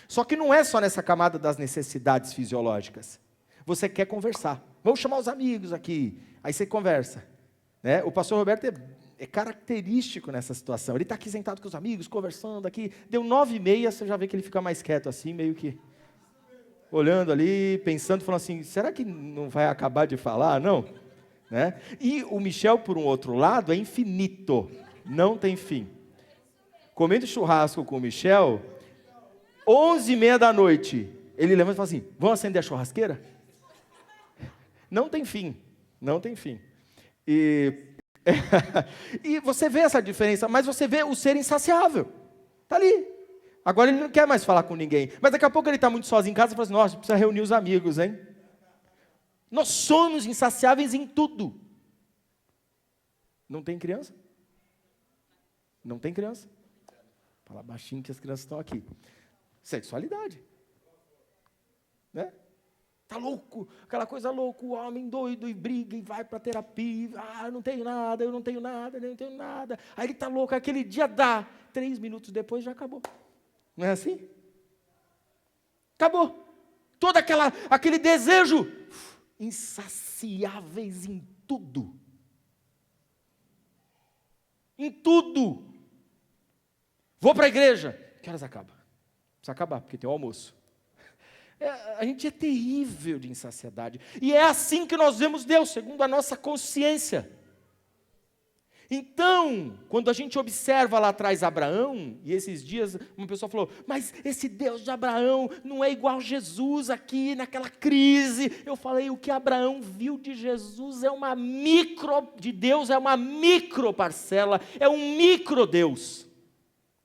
Só que não é só nessa camada das necessidades fisiológicas. Você quer conversar. Vamos chamar os amigos aqui. Aí você conversa. Né? O pastor Roberto é característico nessa situação. Ele está aqui sentado com os amigos, conversando aqui. Deu 9h30, você já vê que ele fica mais quieto assim, meio que olhando ali, pensando, falando assim, será que não vai acabar de falar? Não. Né? E o Michel, por um outro lado, é infinito. Não tem fim. Comendo churrasco com o Michel, 11h30 da noite, ele levanta e fala assim, vamos acender a churrasqueira? Não tem fim. Não tem fim. E você vê essa diferença, mas você vê o ser insaciável. Está ali. Agora ele não quer mais falar com ninguém. Mas daqui a pouco ele está muito sozinho em casa e fala assim, nossa, precisa reunir os amigos, hein? Nós somos insaciáveis em tudo. Não tem criança? Não tem criança? Fala baixinho que as crianças estão aqui. Sexualidade. Né? Tá louco, aquela coisa louca, o homem doido e briga e vai para terapia. Ah, eu não tenho nada, eu não tenho nada, eu não tenho nada. Aí ele tá louco, aquele dia dá. 3 minutos depois já acabou. Não é assim? Acabou. Todo aquele desejo. Insaciáveis em tudo. Em tudo. Vou para a igreja. Que horas acaba? Precisa acabar, porque tem o almoço. A gente é terrível de insaciedade. E é assim que nós vemos Deus, segundo a nossa consciência. Então, quando a gente observa lá atrás Abraão, e esses dias uma pessoa falou, mas esse Deus de Abraão não é igual Jesus aqui naquela crise. Eu falei, o que Abraão viu de Jesus de Deus é uma micro parcela, é um micro Deus.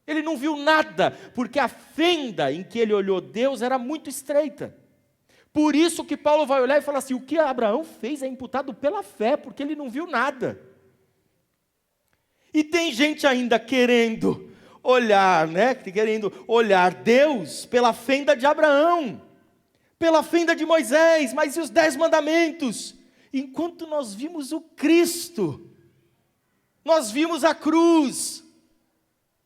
Ele não viu nada, porque a fenda em que ele olhou Deus era muito estreita. Por isso que Paulo vai olhar e falar assim, o que Abraão fez é imputado pela fé, porque ele não viu nada. E tem gente ainda querendo olhar, né? Querendo olhar Deus pela fenda de Abraão, pela fenda de Moisés, mas e os 10 mandamentos? Enquanto nós vimos o Cristo, nós vimos a cruz,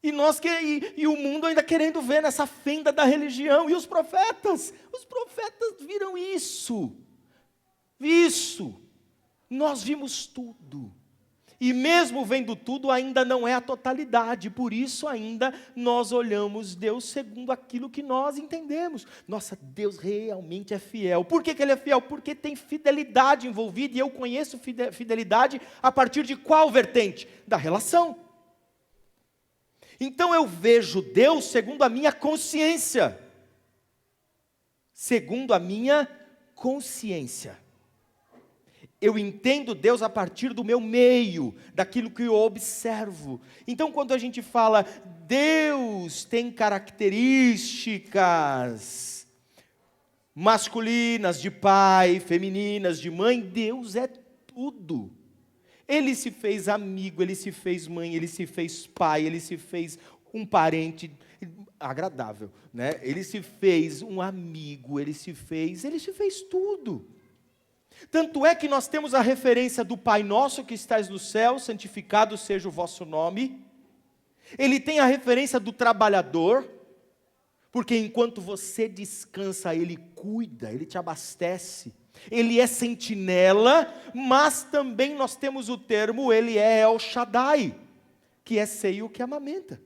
e o mundo ainda querendo ver nessa fenda da religião, e os profetas viram isso, nós vimos tudo. E mesmo vendo tudo, ainda não é a totalidade. Por isso ainda nós olhamos Deus segundo aquilo que nós entendemos. Nossa, Deus realmente é fiel. Por que Ele é fiel? Porque tem fidelidade envolvida. E eu conheço fidelidade a partir de qual vertente? Da relação. Então eu vejo Deus segundo a minha consciência. Segundo a minha consciência. Eu entendo Deus a partir do meu meio, daquilo que eu observo. Então, quando a gente fala, Deus tem características masculinas de pai, femininas de mãe, Deus é tudo. Ele se fez amigo, Ele se fez mãe, Ele se fez pai, Ele se fez um parente agradável, né? Ele se fez um amigo, Ele se fez tudo. Tanto é que nós temos a referência do Pai Nosso que estás no céu, santificado seja o vosso nome. Ele tem a referência do trabalhador, porque enquanto você descansa, Ele cuida, Ele te abastece. Ele é sentinela, mas também nós temos o termo, Ele é El Shaddai, que é seio que amamenta.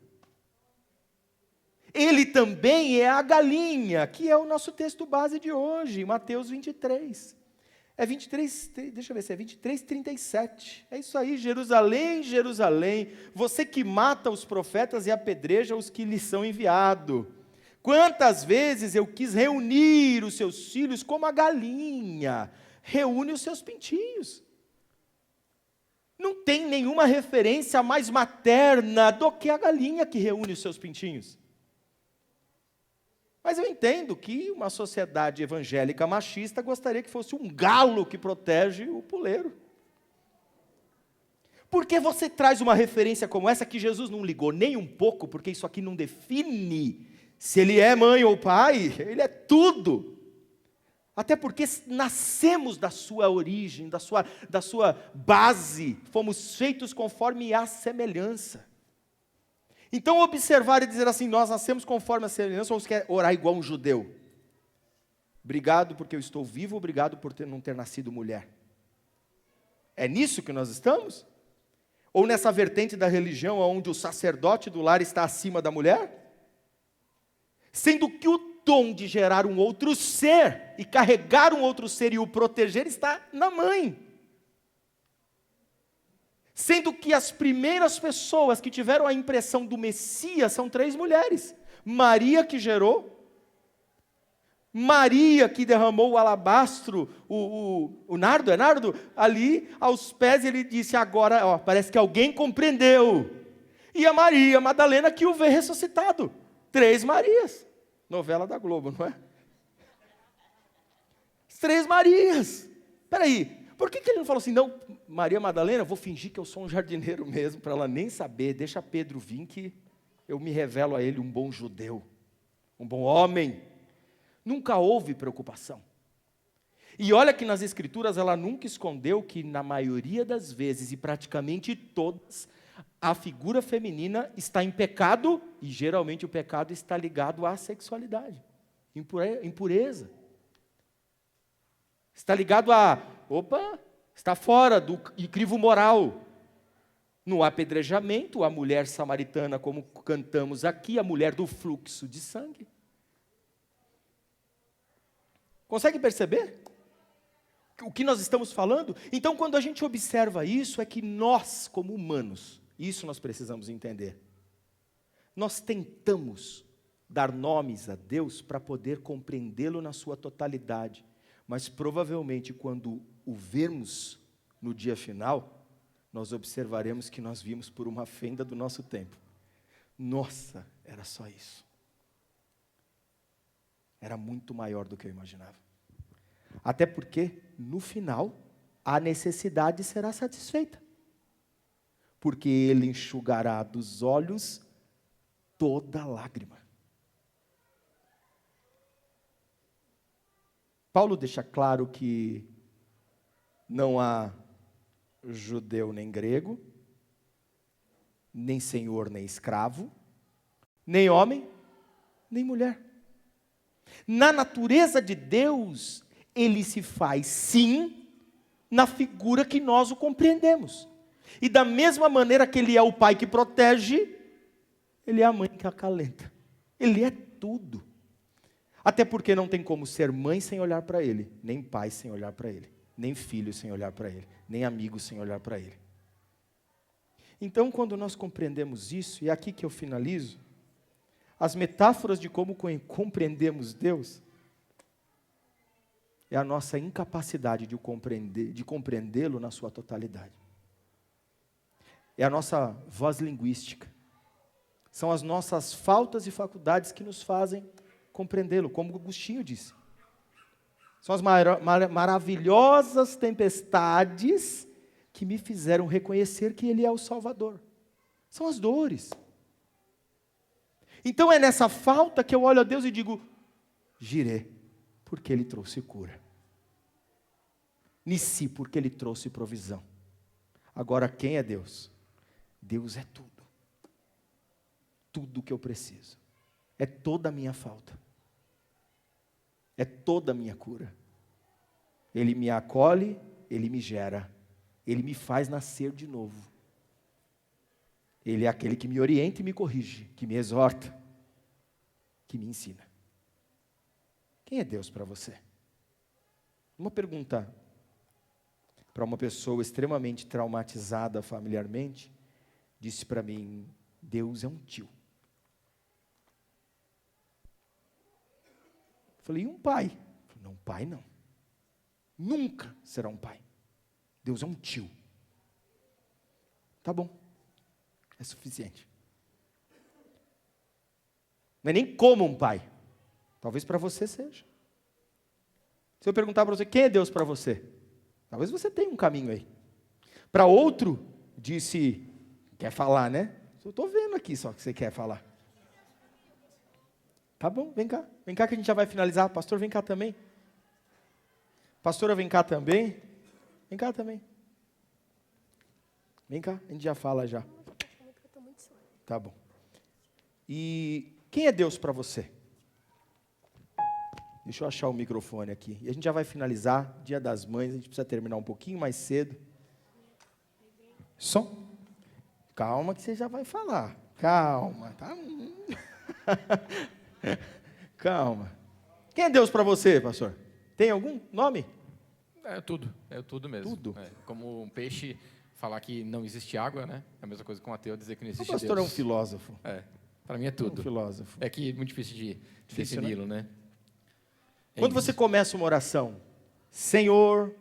Ele também é a galinha, que é o nosso texto base de hoje, Mateus 23. É 23, deixa eu ver se é 23:37. É isso aí, Jerusalém, Jerusalém, você que mata os profetas e apedreja os que lhes são enviados. Quantas vezes eu quis reunir os seus filhos como a galinha reúne os seus pintinhos. Não tem nenhuma referência mais materna do que a galinha que reúne os seus pintinhos. Mas eu entendo que uma sociedade evangélica machista gostaria que fosse um galo que protege o puleiro. Por que você traz uma referência como essa que Jesus não ligou nem um pouco, porque isso aqui não define se ele é mãe ou pai, ele é tudo. Até porque nascemos da sua origem, da sua base, fomos feitos conforme a semelhança. Então, observar e dizer assim, nós nascemos conforme a semelhança, ou você quer orar igual um judeu? Obrigado porque eu estou vivo, obrigado por não ter nascido mulher. É nisso que nós estamos? Ou nessa vertente da religião, onde o sacerdote do lar está acima da mulher? Sendo que o dom de gerar um outro ser, e carregar um outro ser e o proteger, está na mãe. Sendo que as primeiras pessoas que tiveram a impressão do Messias são 3 mulheres. Maria que gerou, Maria que derramou o alabastro, o nardo, é nardo? Ali aos pés ele disse, agora ó, parece que alguém compreendeu. E a Maria Madalena que o vê ressuscitado. 3 Marias. Novela da Globo, não é? 3 Marias. Espera aí, por que ele não falou assim, não, Maria Madalena, vou fingir que eu sou um jardineiro mesmo, para ela nem saber, deixa Pedro vir que eu me revelo a ele um bom judeu, um bom homem. Nunca houve preocupação. E olha que nas Escrituras ela nunca escondeu que na maioria das vezes, e praticamente todas, a figura feminina está em pecado, e geralmente o pecado está ligado à sexualidade, impureza. Está ligado a, está fora do crivo moral. No apedrejamento, a mulher samaritana, como cantamos aqui, a mulher do fluxo de sangue. Consegue perceber o que nós estamos falando? Então, quando a gente observa isso, é que nós, como humanos, isso nós precisamos entender. Nós tentamos dar nomes a Deus para poder compreendê-lo na sua totalidade. Mas provavelmente quando o vermos no dia final, nós observaremos que nós vimos por uma fenda do nosso tempo. Nossa, era só isso. Era muito maior do que eu imaginava. Até porque, no final, a necessidade será satisfeita. Porque Ele enxugará dos olhos toda lágrima. Paulo deixa claro que não há judeu nem grego, nem senhor nem escravo, nem homem, nem mulher. Na natureza de Deus, Ele se faz sim, na figura que nós o compreendemos. E da mesma maneira que Ele é o pai que protege, Ele é a mãe que acalenta. Ele é tudo. Até porque não tem como ser mãe sem olhar para Ele, nem pai sem olhar para Ele, nem filho sem olhar para Ele, nem amigo sem olhar para Ele. Então, quando nós compreendemos isso, e é aqui que eu finalizo, as metáforas de como compreendemos Deus, é a nossa incapacidade de compreendê-lo na sua totalidade. É a nossa voz linguística. São as nossas faltas e faculdades que nos fazem compreendê-lo, como Agostinho disse. São as maravilhosas tempestades que me fizeram reconhecer que Ele é o Salvador. São as dores. Então é nessa falta que eu olho a Deus e digo, Jirê, porque Ele trouxe cura. Nissi, porque Ele trouxe provisão. Agora quem é Deus? Deus é tudo. Tudo que eu preciso. É toda a minha falta. É toda a minha cura. Ele me acolhe, Ele me gera. Ele me faz nascer de novo. Ele é aquele que me orienta e me corrige, que me exorta, que me ensina. Quem é Deus para você? Uma pergunta para uma pessoa extremamente traumatizada familiarmente, disse para mim, Deus é um tio. Falei, e um pai? Falei, não, pai não. Nunca será um pai. Deus é um tio. Tá bom. É suficiente. Não é nem como um pai. Talvez para você seja. Se eu perguntar para você, quem é Deus para você? Talvez você tenha um caminho aí. Para outro, disse, quer falar, né? Eu estou vendo aqui só que você quer falar. Tá bom, vem cá. Vem cá que a gente já vai finalizar. Pastor, vem cá também. Pastora, vem cá também. Vem cá também. Vem cá, a gente já fala já. Tá bom. E quem é Deus para você? Deixa eu achar o microfone aqui. E a gente já vai finalizar. Dia das Mães, a gente precisa terminar um pouquinho mais cedo. Som. Calma que você já vai falar. Calma, tá? Calma. Quem é Deus para você, pastor? Tem algum nome? É tudo mesmo. Tudo? É, como um peixe falar que não existe água, né? É a mesma coisa que um ateu dizer que não O existe pastor Deus. é um filósofo. Para mim é tudo. Um filósofo. É que é muito difícil de Difícil, defini-lo, né? Quando você começa uma oração, Senhor,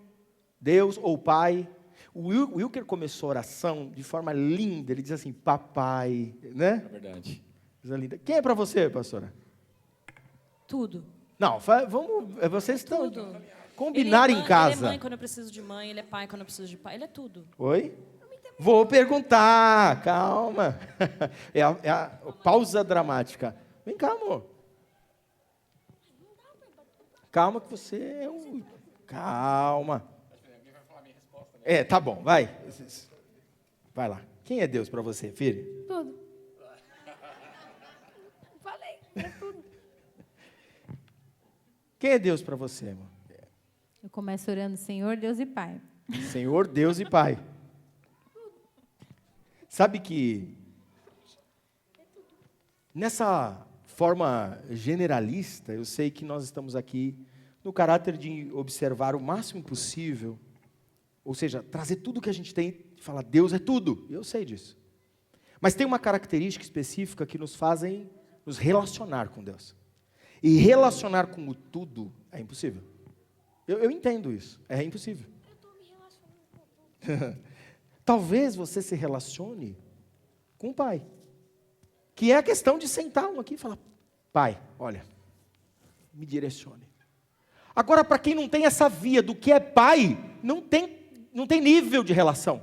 Deus ou Pai, o Wilker começou a oração de forma linda, ele diz assim, papai, né? É verdade. Coisa linda. Quem é para você, pastora? Tudo. Não, vamos, vocês estão Tudo. combinar Ele é em casa. Ele é mãe quando eu preciso de mãe, ele é pai quando eu preciso de pai, ele é tudo. Oi? Vou perguntar, calma. É a pausa dramática. Vem cá, amor. Calma que você é um... Calma. Tá bom, vai. Vai lá. Quem é Deus para você, filho? Tudo. Falei, é tudo. Quem é Deus para você, irmão? Eu começo orando, Senhor, Deus e Pai. Senhor, Deus e Pai. Sabe que nessa forma generalista, eu sei que nós estamos aqui no caráter de observar o máximo possível, ou seja, trazer tudo que a gente tem e falar, Deus é tudo, eu sei disso. Mas tem uma característica específica que nos fazem nos relacionar com Deus. E relacionar com o tudo é impossível. Eu entendo isso, é impossível. Talvez você se relacione com o Pai, que é a questão de sentar um aqui e falar, Pai, olha, me direcione. Agora, para quem não tem essa via do que é pai, não tem nível de relação.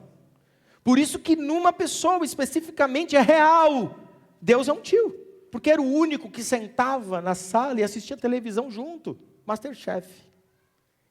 Por isso que numa pessoa especificamente é real. Deus é um tio, porque era o único que sentava na sala e assistia televisão junto, MasterChef.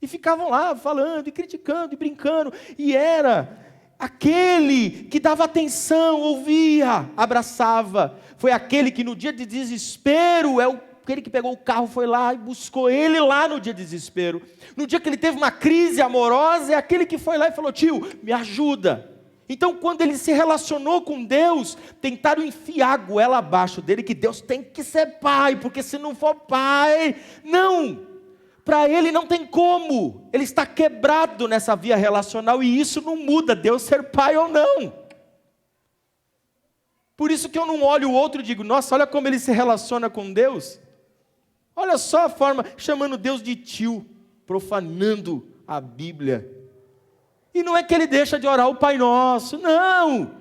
E ficavam lá falando, e criticando, e brincando, e era aquele que dava atenção, ouvia, abraçava. Foi aquele que no dia de desespero aquele que pegou o carro, foi lá e buscou ele lá no dia de desespero. No dia que ele teve uma crise amorosa, é aquele que foi lá e falou, tio, me ajuda. Então, quando ele se relacionou com Deus, tentaram enfiar a goela abaixo dele, que Deus tem que ser pai, porque se não for pai, não. Para ele não tem como. Ele está quebrado nessa via relacional e isso não muda, Deus ser pai ou não. Por isso que eu não olho o outro e digo, nossa, olha como ele se relaciona com Deus. Olha só a forma, chamando Deus de tio, profanando a Bíblia. E não é que ele deixa de orar o Pai Nosso, não.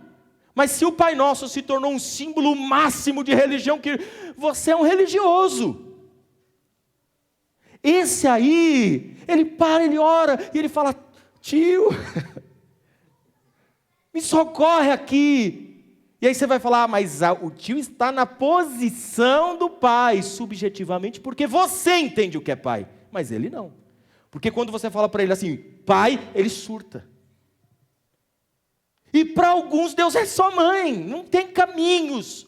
Mas se o Pai Nosso se tornou um símbolo máximo de religião, que você é um religioso. Esse aí, ele para, ele ora, e ele fala, tio, me socorre aqui. E aí você vai falar, mas o tio está na posição do pai, subjetivamente, porque você entende o que é pai, mas ele não. Porque quando você fala para ele assim, pai, ele surta. E para alguns Deus é só mãe, não tem caminhos.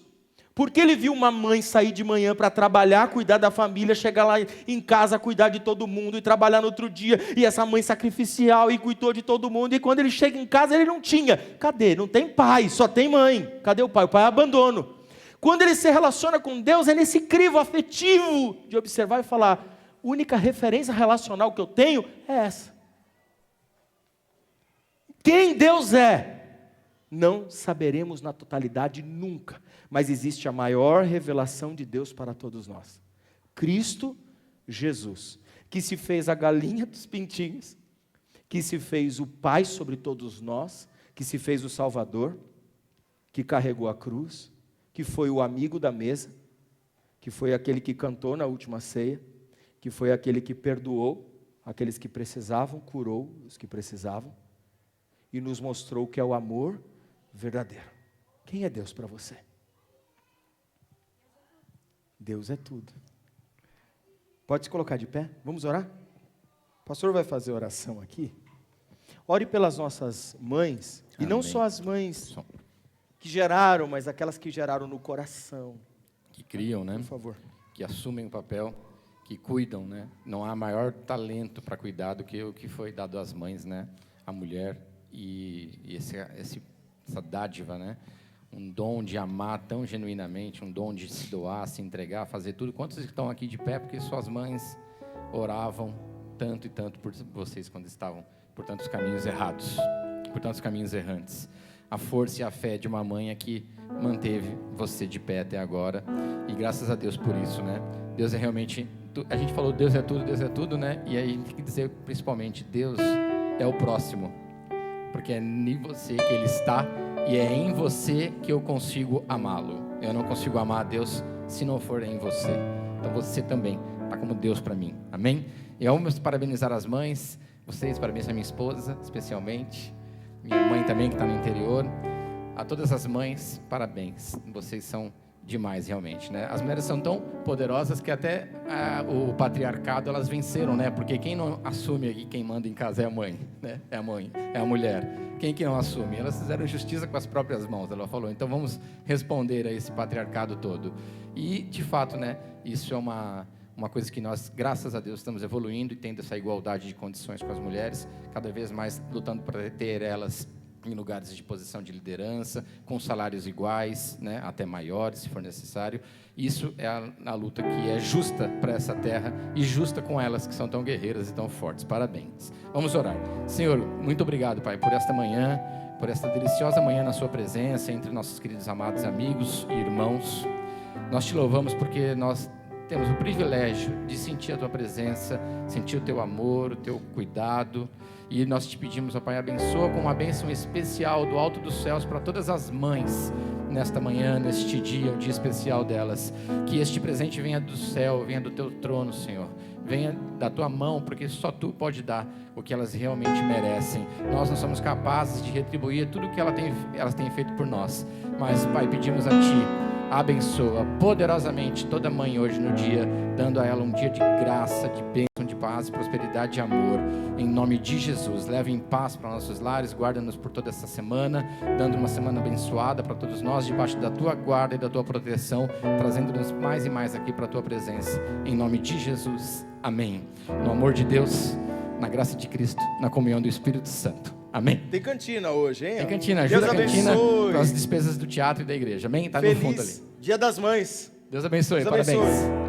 Porque ele viu uma mãe sair de manhã para trabalhar, cuidar da família, chegar lá em casa, cuidar de todo mundo e trabalhar no outro dia. E essa mãe sacrificial e cuidou de todo mundo. E quando ele chega em casa, ele não tinha. Cadê? Não tem pai, só tem mãe. Cadê o pai? O pai é abandono. Quando ele se relaciona com Deus, é nesse crivo afetivo de observar e falar, única referência relacional que eu tenho é essa. Quem Deus é? Não saberemos na totalidade nunca, mas existe a maior revelação de Deus para todos nós. Cristo Jesus, que se fez a galinha dos pintinhos, que se fez o Pai sobre todos nós, que se fez o Salvador, que carregou a cruz, que foi o amigo da mesa, que foi aquele que cantou na última ceia, que foi aquele que perdoou aqueles que precisavam, curou os que precisavam, e nos mostrou que é o amor verdadeiro. Quem é Deus para você? Deus é tudo. Pode se colocar de pé? Vamos orar? O pastor vai fazer oração aqui. Ore pelas nossas mães, e não Amém. só as mães que geraram, mas aquelas que geraram no coração. que criam, né? Por favor. Que assumem o papel, que cuidam, né? Não há maior talento para cuidar do que o que foi dado às mães, né? A mulher e essa dádiva, né? Um dom de amar tão genuinamente, um dom de se doar, se entregar, fazer tudo. Quantos estão aqui de pé porque suas mães oravam tanto e tanto por vocês quando estavam por tantos caminhos errados, por tantos caminhos errantes? A força e a fé de uma mãe é que manteve você de pé até agora, e graças a Deus por isso, né? Deus é realmente, a gente falou Deus é tudo, né? E aí tem que dizer principalmente, Deus é o próximo, porque é em você que Ele está, e é em você que eu consigo amá-lo. Eu não consigo amar a Deus se não for em você. Então você também está como Deus para mim, amém? E vamos parabenizar as mães, vocês, parabéns a minha esposa, especialmente, minha mãe também que está no interior. A todas as mães, parabéns, vocês são demais realmente, né? As mulheres são tão poderosas que até o patriarcado elas venceram, né? Porque quem não assume aqui, quem manda em casa é a mãe, né? É a mãe, é a mulher. Quem que não assume? Elas fizeram justiça com as próprias mãos, ela falou. Então vamos responder a esse patriarcado todo. E de fato, né? Isso é uma coisa que nós, graças a Deus, estamos evoluindo e tendo essa igualdade de condições com as mulheres, cada vez mais lutando para ter elas em lugares de posição de liderança, com salários iguais, né, até maiores, se for necessário. Isso é a luta que é justa para essa terra e justa com elas que são tão guerreiras e tão fortes. Parabéns. Vamos orar. Senhor, muito obrigado, Pai, por esta manhã, por esta deliciosa manhã na sua presença, entre nossos queridos amados amigos e irmãos. Nós te louvamos porque nós temos o privilégio de sentir a tua presença, sentir o teu amor, o teu cuidado. E nós te pedimos, ó Pai, abençoa com uma bênção especial do alto dos céus para todas as mães nesta manhã, neste dia, o dia especial delas. Que este presente venha do céu, venha do teu trono, Senhor. Venha da tua mão, porque só tu pode dar o que elas realmente merecem. Nós não somos capazes de retribuir tudo o que elas têm feito por nós. Mas, Pai, pedimos a ti, abençoa poderosamente toda mãe hoje no dia, dando a ela um dia de graça, de bênção, de paz, prosperidade e amor. Em nome de Jesus, leve em paz para nossos lares, guarda-nos por toda essa semana, dando uma semana abençoada para todos nós, debaixo da tua guarda e da tua proteção, trazendo-nos mais e mais aqui para a tua presença. Em nome de Jesus, amém. No amor de Deus, na graça de Cristo, na comunhão do Espírito Santo. Amém. Tem cantina hoje, hein? Tem cantina, ajuda a cantina abençoe. para as despesas do teatro e da igreja. Amém? Está no fundo ali. Dia das Mães. Deus abençoe, Deus parabéns. abençoe.